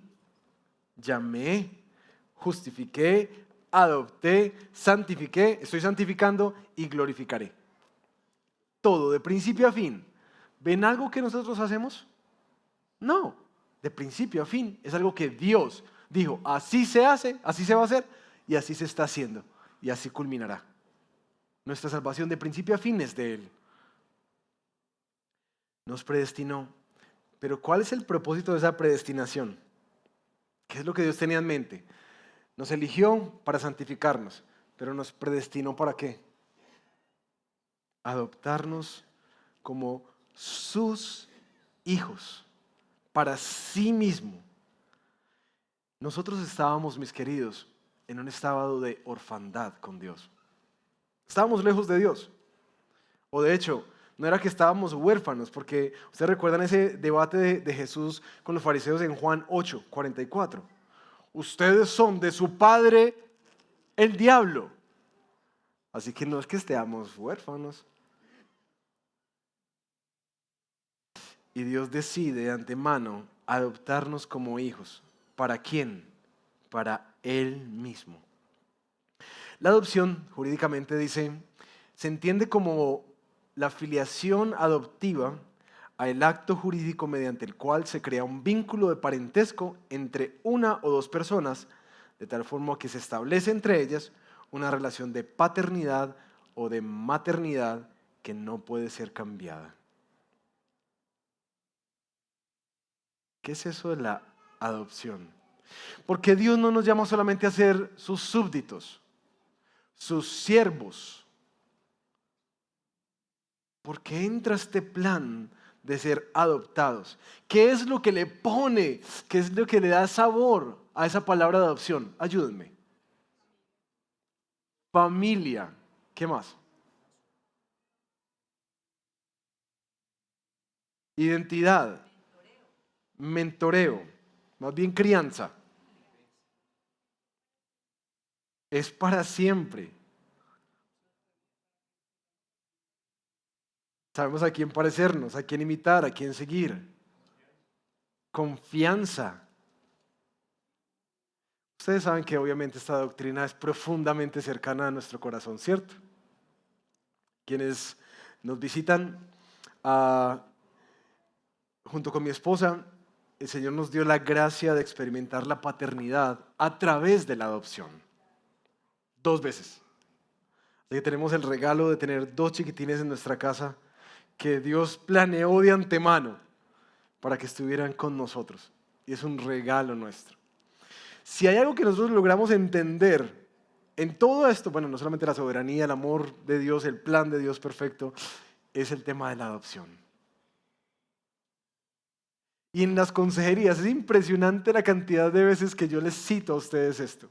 [SPEAKER 1] llamé, justifiqué, adopté, santifiqué, estoy santificando y glorificaré. Todo, de principio a fin. ¿Ven algo que nosotros hacemos? No, de principio a fin. Es algo que Dios dijo, así se hace, así se va a hacer y así se está haciendo y así culminará. Nuestra salvación de principio a fin es de Él. Nos predestinó. Pero ¿cuál es el propósito de esa predestinación? ¿Qué es lo que Dios tenía en mente? Nos eligió para santificarnos, pero nos predestinó ¿para qué? Adoptarnos como sus hijos, para sí mismo. Nosotros estábamos, mis queridos, en un estado de orfandad con Dios. Estábamos lejos de Dios. O de hecho, no era que estábamos huérfanos, porque ustedes recuerdan ese debate de Jesús con los fariseos en Juan 8, 44. Ustedes son de su padre el diablo. Así que no es que estemos huérfanos. Y Dios decide de antemano adoptarnos como hijos. ¿Para quién? Para Él mismo. La adopción, jurídicamente se entiende como la filiación adoptiva a el acto jurídico mediante el cual se crea un vínculo de parentesco entre una o dos personas, de tal forma que se establece entre ellas una relación de paternidad o de maternidad que no puede ser cambiada. ¿Qué es eso de la adopción? Porque Dios no nos llama solamente a ser sus súbditos, sus siervos. Porque entra este plan de ser adoptados. ¿Qué es lo que le pone? ¿Qué es lo que le da sabor a esa palabra de adopción? Ayúdenme. Familia. ¿Qué más? Identidad. Mentoreo. Más bien crianza. Es para siempre. Sabemos a quién parecernos, a quién imitar, a quién seguir. Confianza. Ustedes saben que obviamente esta doctrina es profundamente cercana a nuestro corazón, ¿cierto? Quienes nos visitan junto con mi esposa, el Señor nos dio la gracia de experimentar la paternidad a través de la adopción. 2 veces. Así que tenemos el regalo de tener 2 chiquitines en nuestra casa que Dios planeó de antemano para que estuvieran con nosotros. Y es un regalo nuestro. Si hay algo que nosotros logramos entender en todo esto, bueno, no solamente la soberanía, el amor de Dios, el plan de Dios perfecto, es el tema de la adopción. Y en las consejerías es impresionante la cantidad de veces que yo les cito a ustedes esto.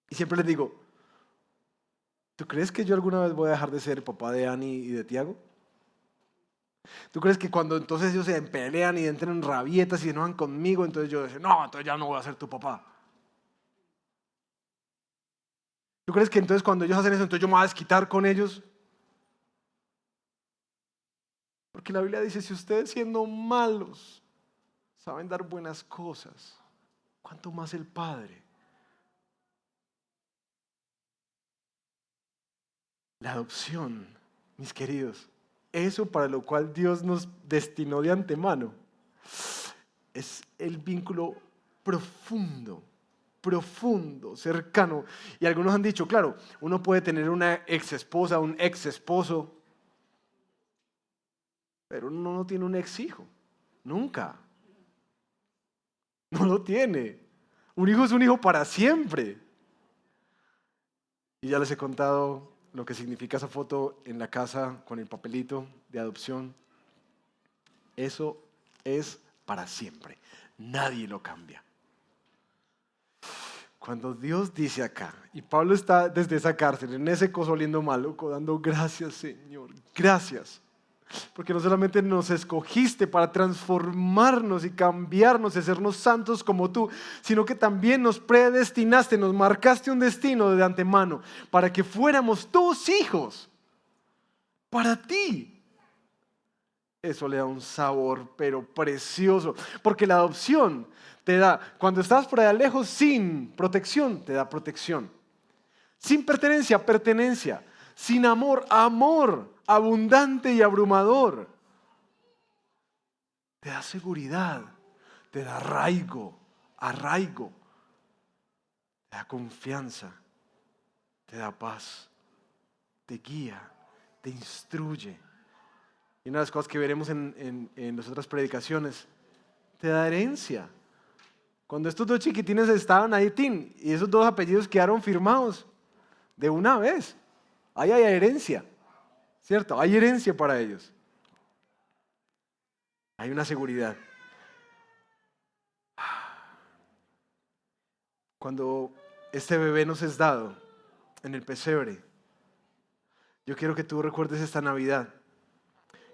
[SPEAKER 1] Y siempre les digo, ¿tú crees que yo alguna vez voy a dejar de ser el papá de Annie y de Tiago? ¿Tú crees que cuando entonces ellos se pelean y entran en rabietas y se enojan conmigo, entonces yo digo, no, entonces ya no voy a ser tu papá? ¿Tú crees que entonces cuando ellos hacen eso, entonces yo me voy a desquitar con ellos? Porque la Biblia dice, si ustedes siendo malos saben dar buenas cosas, ¿cuánto más el Padre? La adopción, mis queridos, eso para lo cual Dios nos destinó de antemano, es el vínculo profundo, profundo, cercano. Y algunos han dicho, claro, uno puede tener una ex esposa, un ex esposo, pero uno no tiene un ex hijo, nunca. No lo tiene. Un hijo es un hijo para siempre. Y ya les he contado lo que significa esa foto en la casa con el papelito de adopción. Eso es para siempre. Nadie lo cambia. Cuando Dios dice acá, y Pablo está desde esa cárcel, en ese coso oliendo maluco, dando gracias, Señor, gracias. Porque no solamente nos escogiste para transformarnos y cambiarnos y hacernos santos como tú, sino que también nos predestinaste, nos marcaste un destino de antemano para que fuéramos tus hijos, para ti. Eso le da un sabor, pero precioso, porque la adopción te da, cuando estás por allá lejos sin protección, te da protección. Sin pertenencia, pertenencia. Sin amor, amor abundante y abrumador. Te da seguridad, te da arraigo, arraigo. Te da confianza, te da paz, te guía, te instruye. Y una de las cosas que veremos en las otras predicaciones, te da herencia. Cuando estos 2 chiquitines estaban ahí, y esos 2 apellidos quedaron firmados de una vez. Ahí hay herencia, ¿cierto? Hay herencia para ellos. Hay una seguridad. Cuando este bebé nos es dado en el pesebre, yo quiero que tú recuerdes esta Navidad,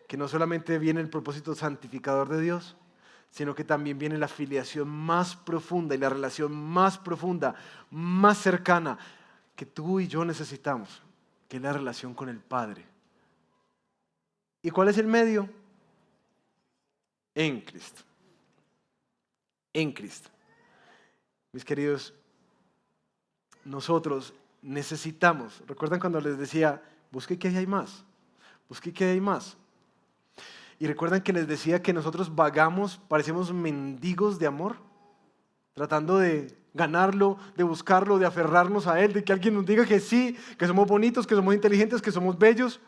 [SPEAKER 1] que no solamente viene el propósito santificador de Dios, sino que también viene la filiación más profunda y la relación más profunda, más cercana, que tú y yo necesitamos, que es la relación con el Padre. ¿Y cuál es el medio? En Cristo. En Cristo. Mis queridos, nosotros necesitamos, ¿recuerdan cuando les decía, busque que hay más? Busque que hay más. Y recuerdan que les decía que nosotros vagamos, parecemos mendigos de amor, tratando de ganarlo, de buscarlo, de aferrarnos a él, de que alguien nos diga que sí, que somos bonitos, que somos inteligentes, que somos bellos.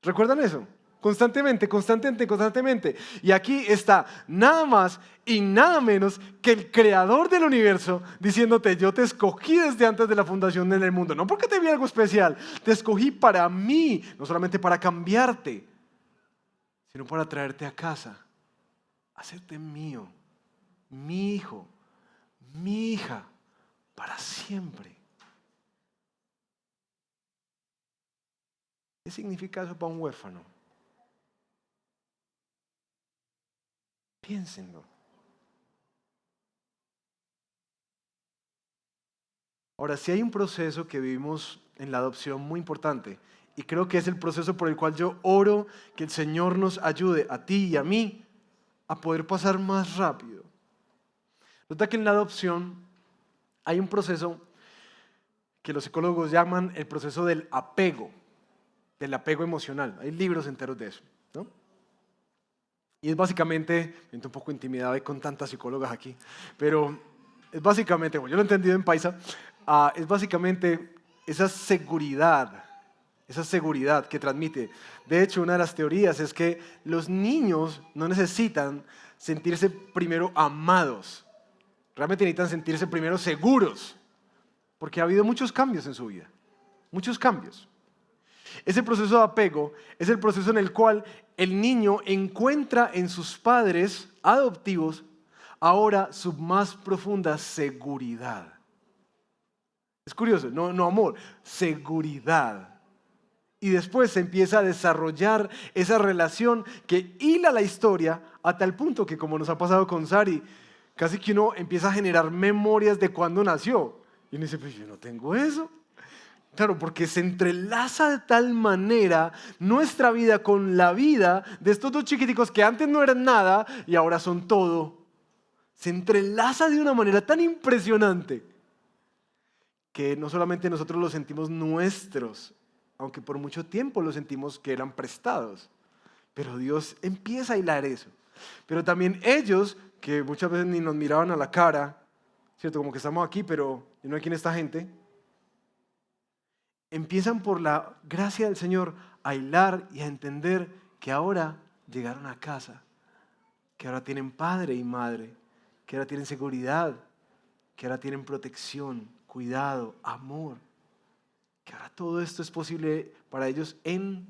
[SPEAKER 1] ¿Recuerdan eso? Constantemente, constantemente, constantemente. Y aquí está nada más y nada menos que el creador del universo diciéndote, yo te escogí desde antes de la fundación del mundo. No porque te vi algo especial, te escogí para mí, no solamente para cambiarte, sino para traerte a casa, hacerte mío, mi hijo, mi hija, para siempre. ¿Qué significa eso para un huérfano? Piénsenlo. Ahora, sí hay un proceso que vivimos en la adopción muy importante, y creo que es el proceso por el cual yo oro que el Señor nos ayude a ti y a mí a poder pasar más rápido. Resulta que en la adopción hay un proceso que los psicólogos llaman el proceso del apego emocional. Hay libros enteros de eso, ¿no? Y es básicamente, me siento un poco intimidado ahí con tantas psicólogas aquí, pero es básicamente, como yo lo he entendido en paisa, es básicamente esa seguridad que transmite. De hecho, una de las teorías es que los niños no necesitan sentirse primero amados, realmente necesitan sentirse primero seguros, porque ha habido muchos cambios en su vida, muchos cambios. Ese proceso de apego es el proceso en el cual el niño encuentra en sus padres adoptivos ahora su más profunda seguridad. Es curioso, no amor, seguridad. Y después se empieza a desarrollar esa relación que hila la historia a tal punto que, como nos ha pasado con Sari, casi que uno empieza a generar memorias de cuando nació. Y uno dice, pues yo no tengo eso. Claro, porque se entrelaza de tal manera nuestra vida con la vida de estos dos chiquiticos que antes no eran nada y ahora son todo. Se entrelaza de una manera tan impresionante que no solamente nosotros los sentimos nuestros, aunque por mucho tiempo los sentimos que eran prestados, pero Dios empieza a hilar eso. Pero también ellos, que muchas veces ni nos miraban a la cara, ¿cierto? Como que estamos aquí, pero yo no sé quién es esta gente. Empiezan por la gracia del Señor a hilar y a entender que ahora llegaron a casa, que ahora tienen padre y madre, que ahora tienen seguridad, que ahora tienen protección, cuidado, amor, que ahora todo esto es posible para ellos en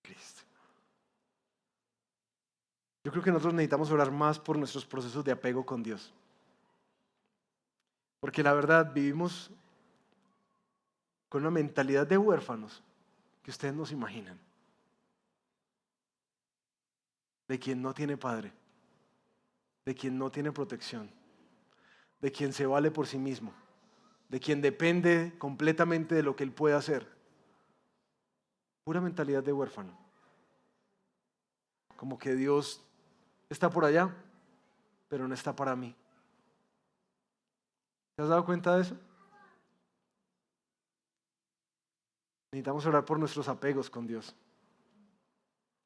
[SPEAKER 1] Cristo. Yo creo que nosotros necesitamos orar más por nuestros procesos de apego con Dios, porque la verdad vivimos con una mentalidad de huérfanos que ustedes no se imaginan, de quien no tiene padre, de quien no tiene protección, de quien se vale por sí mismo, de quien depende completamente de lo que él puede hacer. Pura mentalidad de huérfano. Como que Dios está por allá, pero no está para mí. ¿Te has dado cuenta de eso? Necesitamos orar por nuestros apegos con Dios.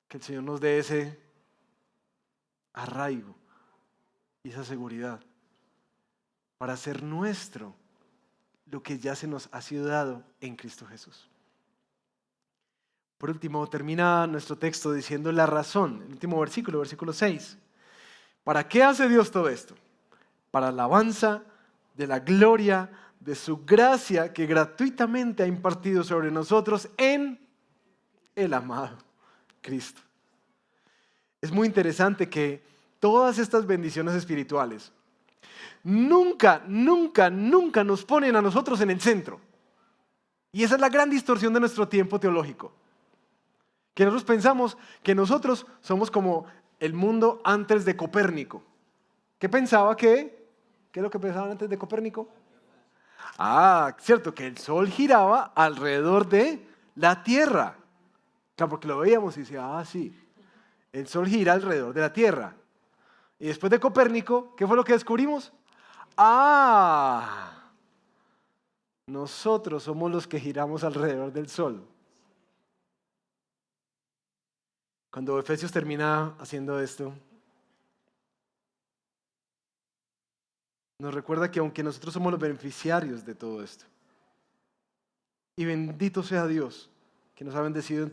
[SPEAKER 1] Que el Señor nos dé ese arraigo y esa seguridad para hacer nuestro lo que ya se nos ha sido dado en Cristo Jesús. Por último, termina nuestro texto diciendo la razón, el último versículo, versículo 6. ¿Para qué hace Dios todo esto? Para alabanza de la gloria de su gracia que gratuitamente ha impartido sobre nosotros en el amado Cristo. Es muy interesante que todas estas bendiciones espirituales nunca nos ponen a nosotros en el centro. Y esa es la gran distorsión de nuestro tiempo teológico. Que nosotros pensamos que nosotros somos como el mundo antes de Copérnico. ¿Qué pensaba que? ¿Qué es lo que pensaban antes de Copérnico? Cierto, que el sol giraba alrededor de la Tierra. Claro, porque lo veíamos y decía, sí, el sol gira alrededor de la Tierra. Y después de Copérnico, ¿qué fue lo que descubrimos? Nosotros somos los que giramos alrededor del sol. Cuando Efesios termina haciendo esto, nos recuerda que aunque nosotros somos los beneficiarios de todo esto, y bendito sea Dios, que nos ha bendecido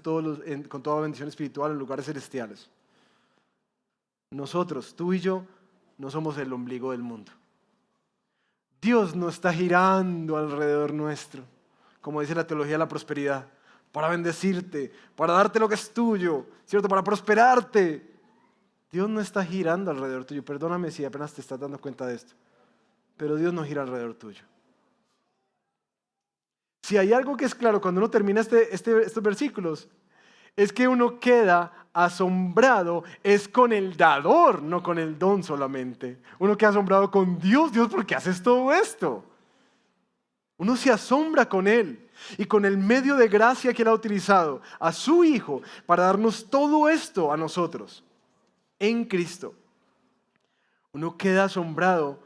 [SPEAKER 1] con toda bendición espiritual en lugares celestiales, nosotros, tú y yo, no somos el ombligo del mundo. Dios no está girando alrededor nuestro, como dice la teología de la prosperidad, para bendecirte, para darte lo que es tuyo, ¿cierto? Para prosperarte. Dios no está girando alrededor tuyo. Perdóname si apenas te estás dando cuenta de esto, pero Dios no gira alrededor tuyo. Si hay algo que es claro cuando uno termina estos versículos, es que uno queda asombrado, es con el dador, no con el don solamente. Uno queda asombrado con Dios, ¿por qué haces todo esto? Uno se asombra con Él y con el medio de gracia que Él ha utilizado a su Hijo para darnos todo esto a nosotros en Cristo. Uno queda asombrado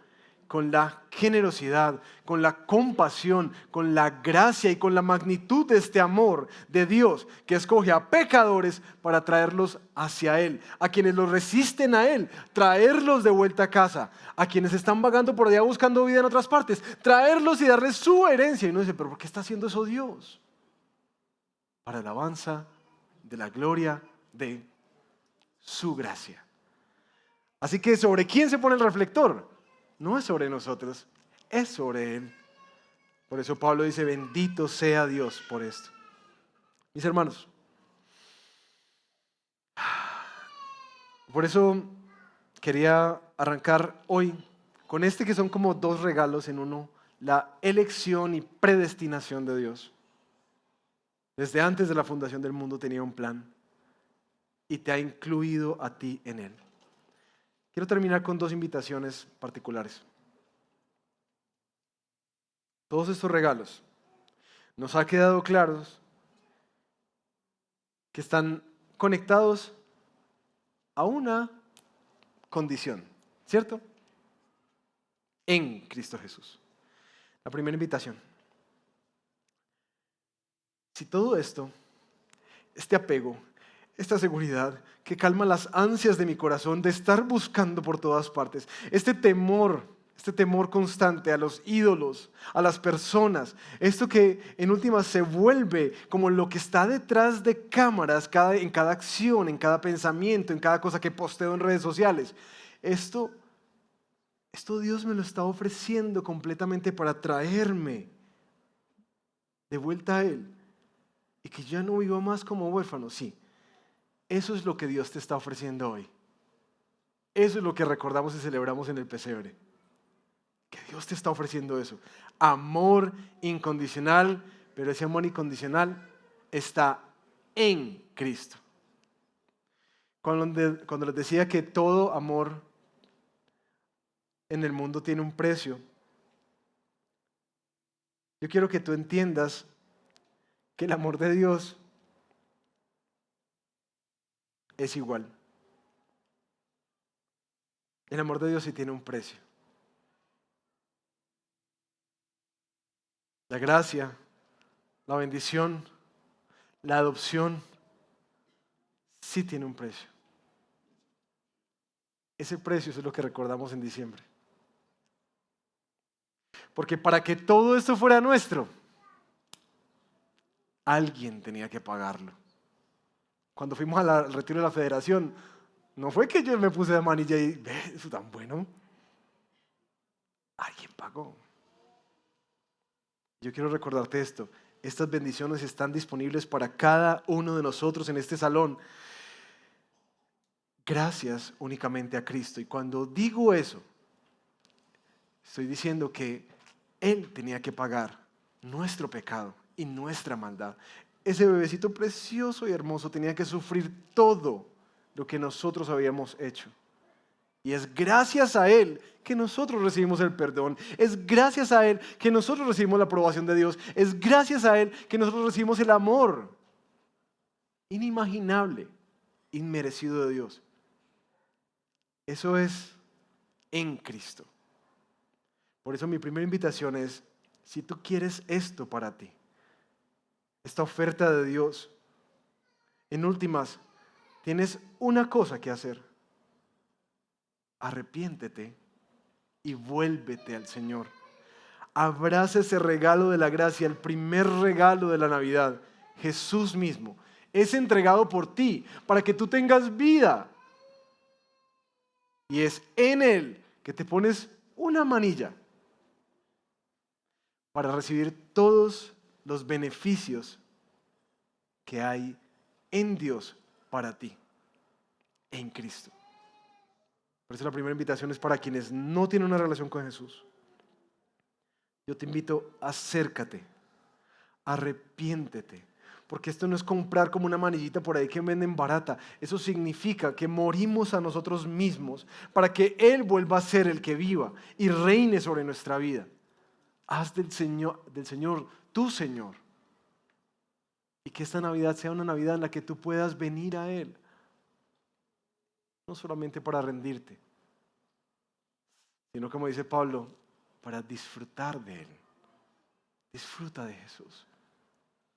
[SPEAKER 1] con la generosidad, con la compasión, con la gracia y con la magnitud de este amor de Dios que escoge a pecadores para traerlos hacia Él, a quienes los resisten a Él, traerlos de vuelta a casa, a quienes están vagando por allá buscando vida en otras partes, traerlos y darles su herencia. Y uno dice, ¿pero por qué está haciendo eso Dios? Para alabanza de la gloria de su gracia. Así que ¿sobre quién se pone el reflector? No es sobre nosotros, es sobre Él. Por eso Pablo dice, bendito sea Dios por esto. Mis hermanos, por eso quería arrancar hoy con este que son como dos regalos en uno, la elección y predestinación de Dios. Desde antes de la fundación del mundo tenía un plan y te ha incluido a ti en él. Quiero terminar con dos invitaciones particulares. Todos estos regalos nos ha quedado claros que están conectados a una condición, ¿cierto? En Cristo Jesús. La primera invitación. Si todo esto, este apego, esta seguridad que calma las ansias de mi corazón de estar buscando por todas partes, este temor constante a los ídolos, a las personas, esto que en últimas se vuelve como lo que está detrás de cámaras en cada acción, en cada pensamiento, en cada cosa que posteo en redes sociales, esto Dios me lo está ofreciendo completamente para traerme de vuelta a Él y que ya no viva más como huérfano. Sí, eso es lo que Dios te está ofreciendo hoy. Eso es lo que recordamos y celebramos en el pesebre. Que Dios te está ofreciendo eso. Amor incondicional, pero ese amor incondicional está en Cristo. Cuando les decía que todo amor en el mundo tiene un precio, yo quiero que tú entiendas que el amor de Dios es igual. El amor de Dios sí tiene un precio. La gracia, la bendición, la adopción, sí tiene un precio. Ese precio es lo que recordamos en diciembre. Porque para que todo esto fuera nuestro, alguien tenía que pagarlo. Cuando fuimos al retiro de la federación, no fue que yo me puse la manilla y, ve, eso tan bueno. Alguien pagó. Yo quiero recordarte esto. Estas bendiciones están disponibles para cada uno de nosotros en este salón. Gracias únicamente a Cristo. Y cuando digo eso, estoy diciendo que Él tenía que pagar nuestro pecado y nuestra maldad. Ese bebecito precioso y hermoso tenía que sufrir todo lo que nosotros habíamos hecho. Y es gracias a Él que nosotros recibimos el perdón. Es gracias a Él que nosotros recibimos la aprobación de Dios. Es gracias a Él que nosotros recibimos el amor inimaginable, inmerecido de Dios. Eso es en Cristo. Por eso mi primera invitación es, si tú quieres esto para ti, esta oferta de Dios, en últimas, tienes una cosa que hacer. Arrepiéntete y vuélvete al Señor. Abraza ese regalo de la gracia, el primer regalo de la Navidad, Jesús mismo. Es entregado por ti para que tú tengas vida. Y es en Él que te pones una manilla para recibir todos los beneficios que hay en Dios para ti, en Cristo. Por eso la primera invitación es para quienes no tienen una relación con Jesús. Yo te invito, acércate, arrepiéntete, porque esto no es comprar como una manillita por ahí que venden barata. Eso significa que morimos a nosotros mismos para que Él vuelva a ser el que viva y reine sobre nuestra vida. Haz del Señor tu Señor. Y que esta Navidad sea una Navidad en la que tú puedas venir a Él. No solamente para rendirte, sino como dice Pablo, para disfrutar de Él. Disfruta de Jesús,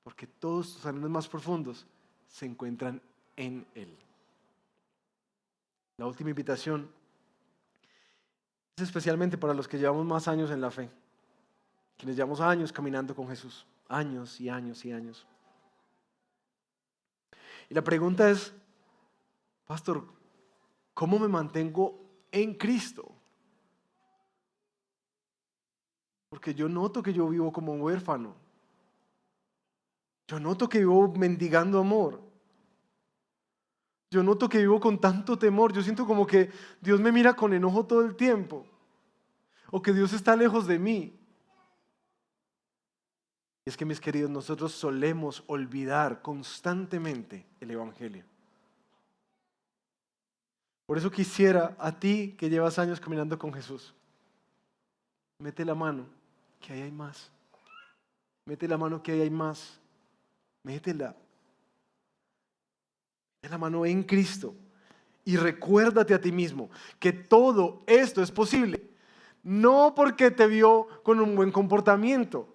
[SPEAKER 1] porque todos tus anhelos más profundos se encuentran en Él. La última invitación es especialmente para los que llevamos más años en la fe, quienes llevamos años caminando con Jesús, años y años y años. Y la pregunta es, pastor, ¿cómo me mantengo en Cristo? Porque yo noto que yo vivo como un huérfano. Yo noto que vivo mendigando amor. Yo noto que vivo con tanto temor. Yo siento como que Dios me mira con enojo todo el tiempo. O que Dios está lejos de mí. Y es que, mis queridos, nosotros solemos olvidar constantemente el Evangelio. Por eso quisiera a ti que llevas años caminando con Jesús, mete la mano, que ahí hay más. Mete la mano, que ahí hay más. Métela. Mete la mano en Cristo. Y recuérdate a ti mismo que todo esto es posible. No porque te vio con un buen comportamiento.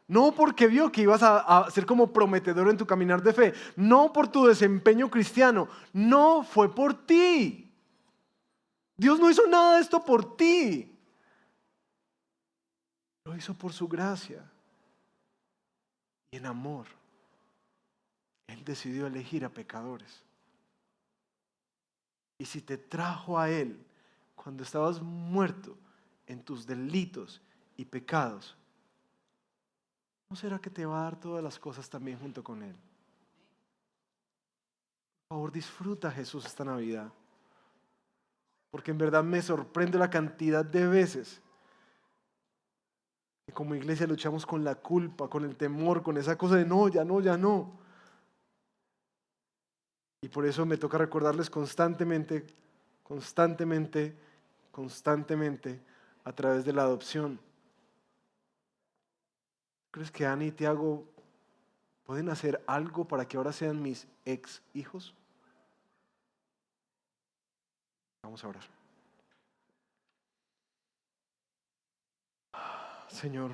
[SPEAKER 1] No porque vio que ibas a ser como prometedor en tu caminar de fe. No por tu desempeño cristiano. No, fue por ti. Dios no hizo nada de esto por ti. Lo hizo por su gracia. Y en amor. Él decidió elegir a pecadores. Y si te trajo a Él cuando estabas muerto en tus delitos y pecados, ¿no será que te va a dar todas las cosas también junto con Él? Por favor, disfruta Jesús esta Navidad. Porque en verdad me sorprende la cantidad de veces que como iglesia luchamos con la culpa, con el temor, con esa cosa de no, ya no, ya no. Y por eso me toca recordarles constantemente, constantemente, constantemente a través de la adopción. ¿Crees que Ana y Tiago pueden hacer algo para que ahora sean mis ex hijos? Vamos a orar. Señor,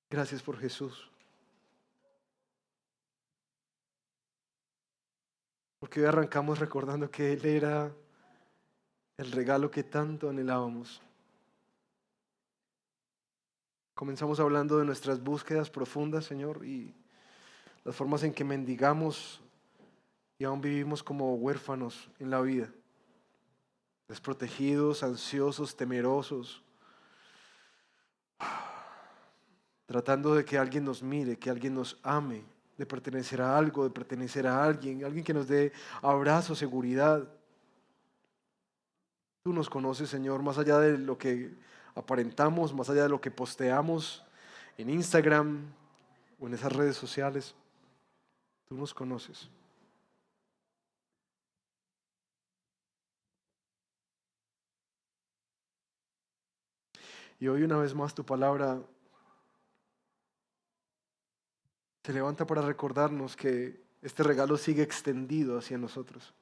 [SPEAKER 1] gracias por Jesús. Porque hoy arrancamos recordando que Él era el regalo que tanto anhelábamos. Comenzamos hablando de nuestras búsquedas profundas, Señor, y las formas en que mendigamos y aún vivimos como huérfanos en la vida. Desprotegidos, ansiosos, temerosos, tratando de que alguien nos mire, que alguien nos ame, de pertenecer a algo, de pertenecer a alguien, alguien que nos dé abrazo, seguridad. Tú nos conoces, Señor, más allá de lo que aparentamos, más allá de lo que posteamos en Instagram o en esas redes sociales. Tú nos conoces. Y hoy una vez más tu palabra se levanta para recordarnos que este regalo sigue extendido hacia nosotros.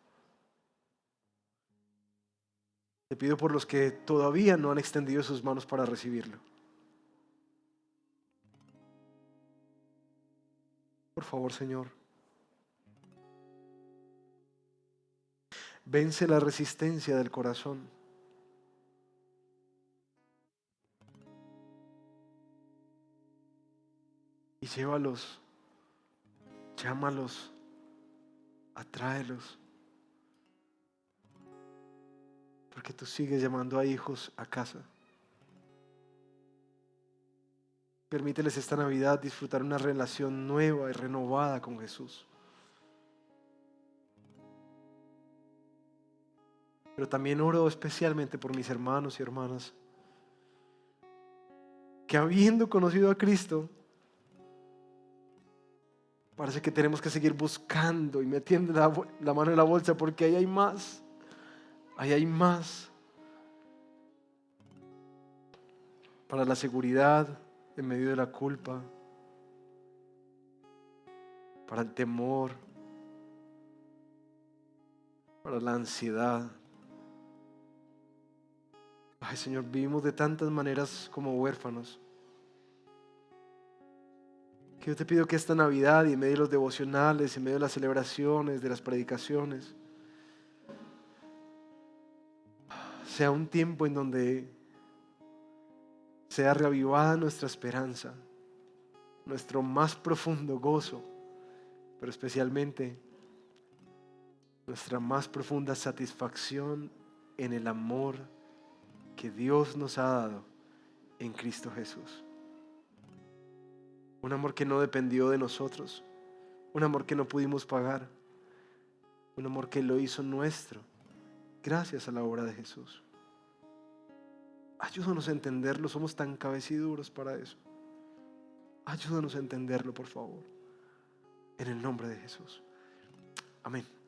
[SPEAKER 1] Te pido por los que todavía no han extendido sus manos para recibirlo. Por favor, Señor, vence la resistencia del corazón. Y llévalos, llámalos, atráelos. Porque tú sigues llamando a hijos a casa. Permíteles esta Navidad disfrutar una relación nueva y renovada con Jesús. Pero también oro especialmente por mis hermanos y hermanas que habiendo conocido a Cristo, parece que tenemos que seguir buscando y metiendo la mano en la bolsa porque ahí hay más. Ahí hay más. Para la seguridad en medio de la culpa. Para el temor. Para la ansiedad. Ay, Señor, vivimos de tantas maneras como huérfanos. Que yo te pido que esta Navidad y en medio de los devocionales, en medio de las celebraciones, de las predicaciones, sea un tiempo en donde sea reavivada nuestra esperanza, nuestro más profundo gozo, pero especialmente nuestra más profunda satisfacción en el amor que Dios nos ha dado en Cristo Jesús. Un amor que no dependió de nosotros, un amor que no pudimos pagar, un amor que lo hizo nuestro gracias a la obra de Jesús. Ayúdanos a entenderlo, somos tan cabeciduros para eso. Ayúdanos a entenderlo, por favor, en el nombre de Jesús. Amén.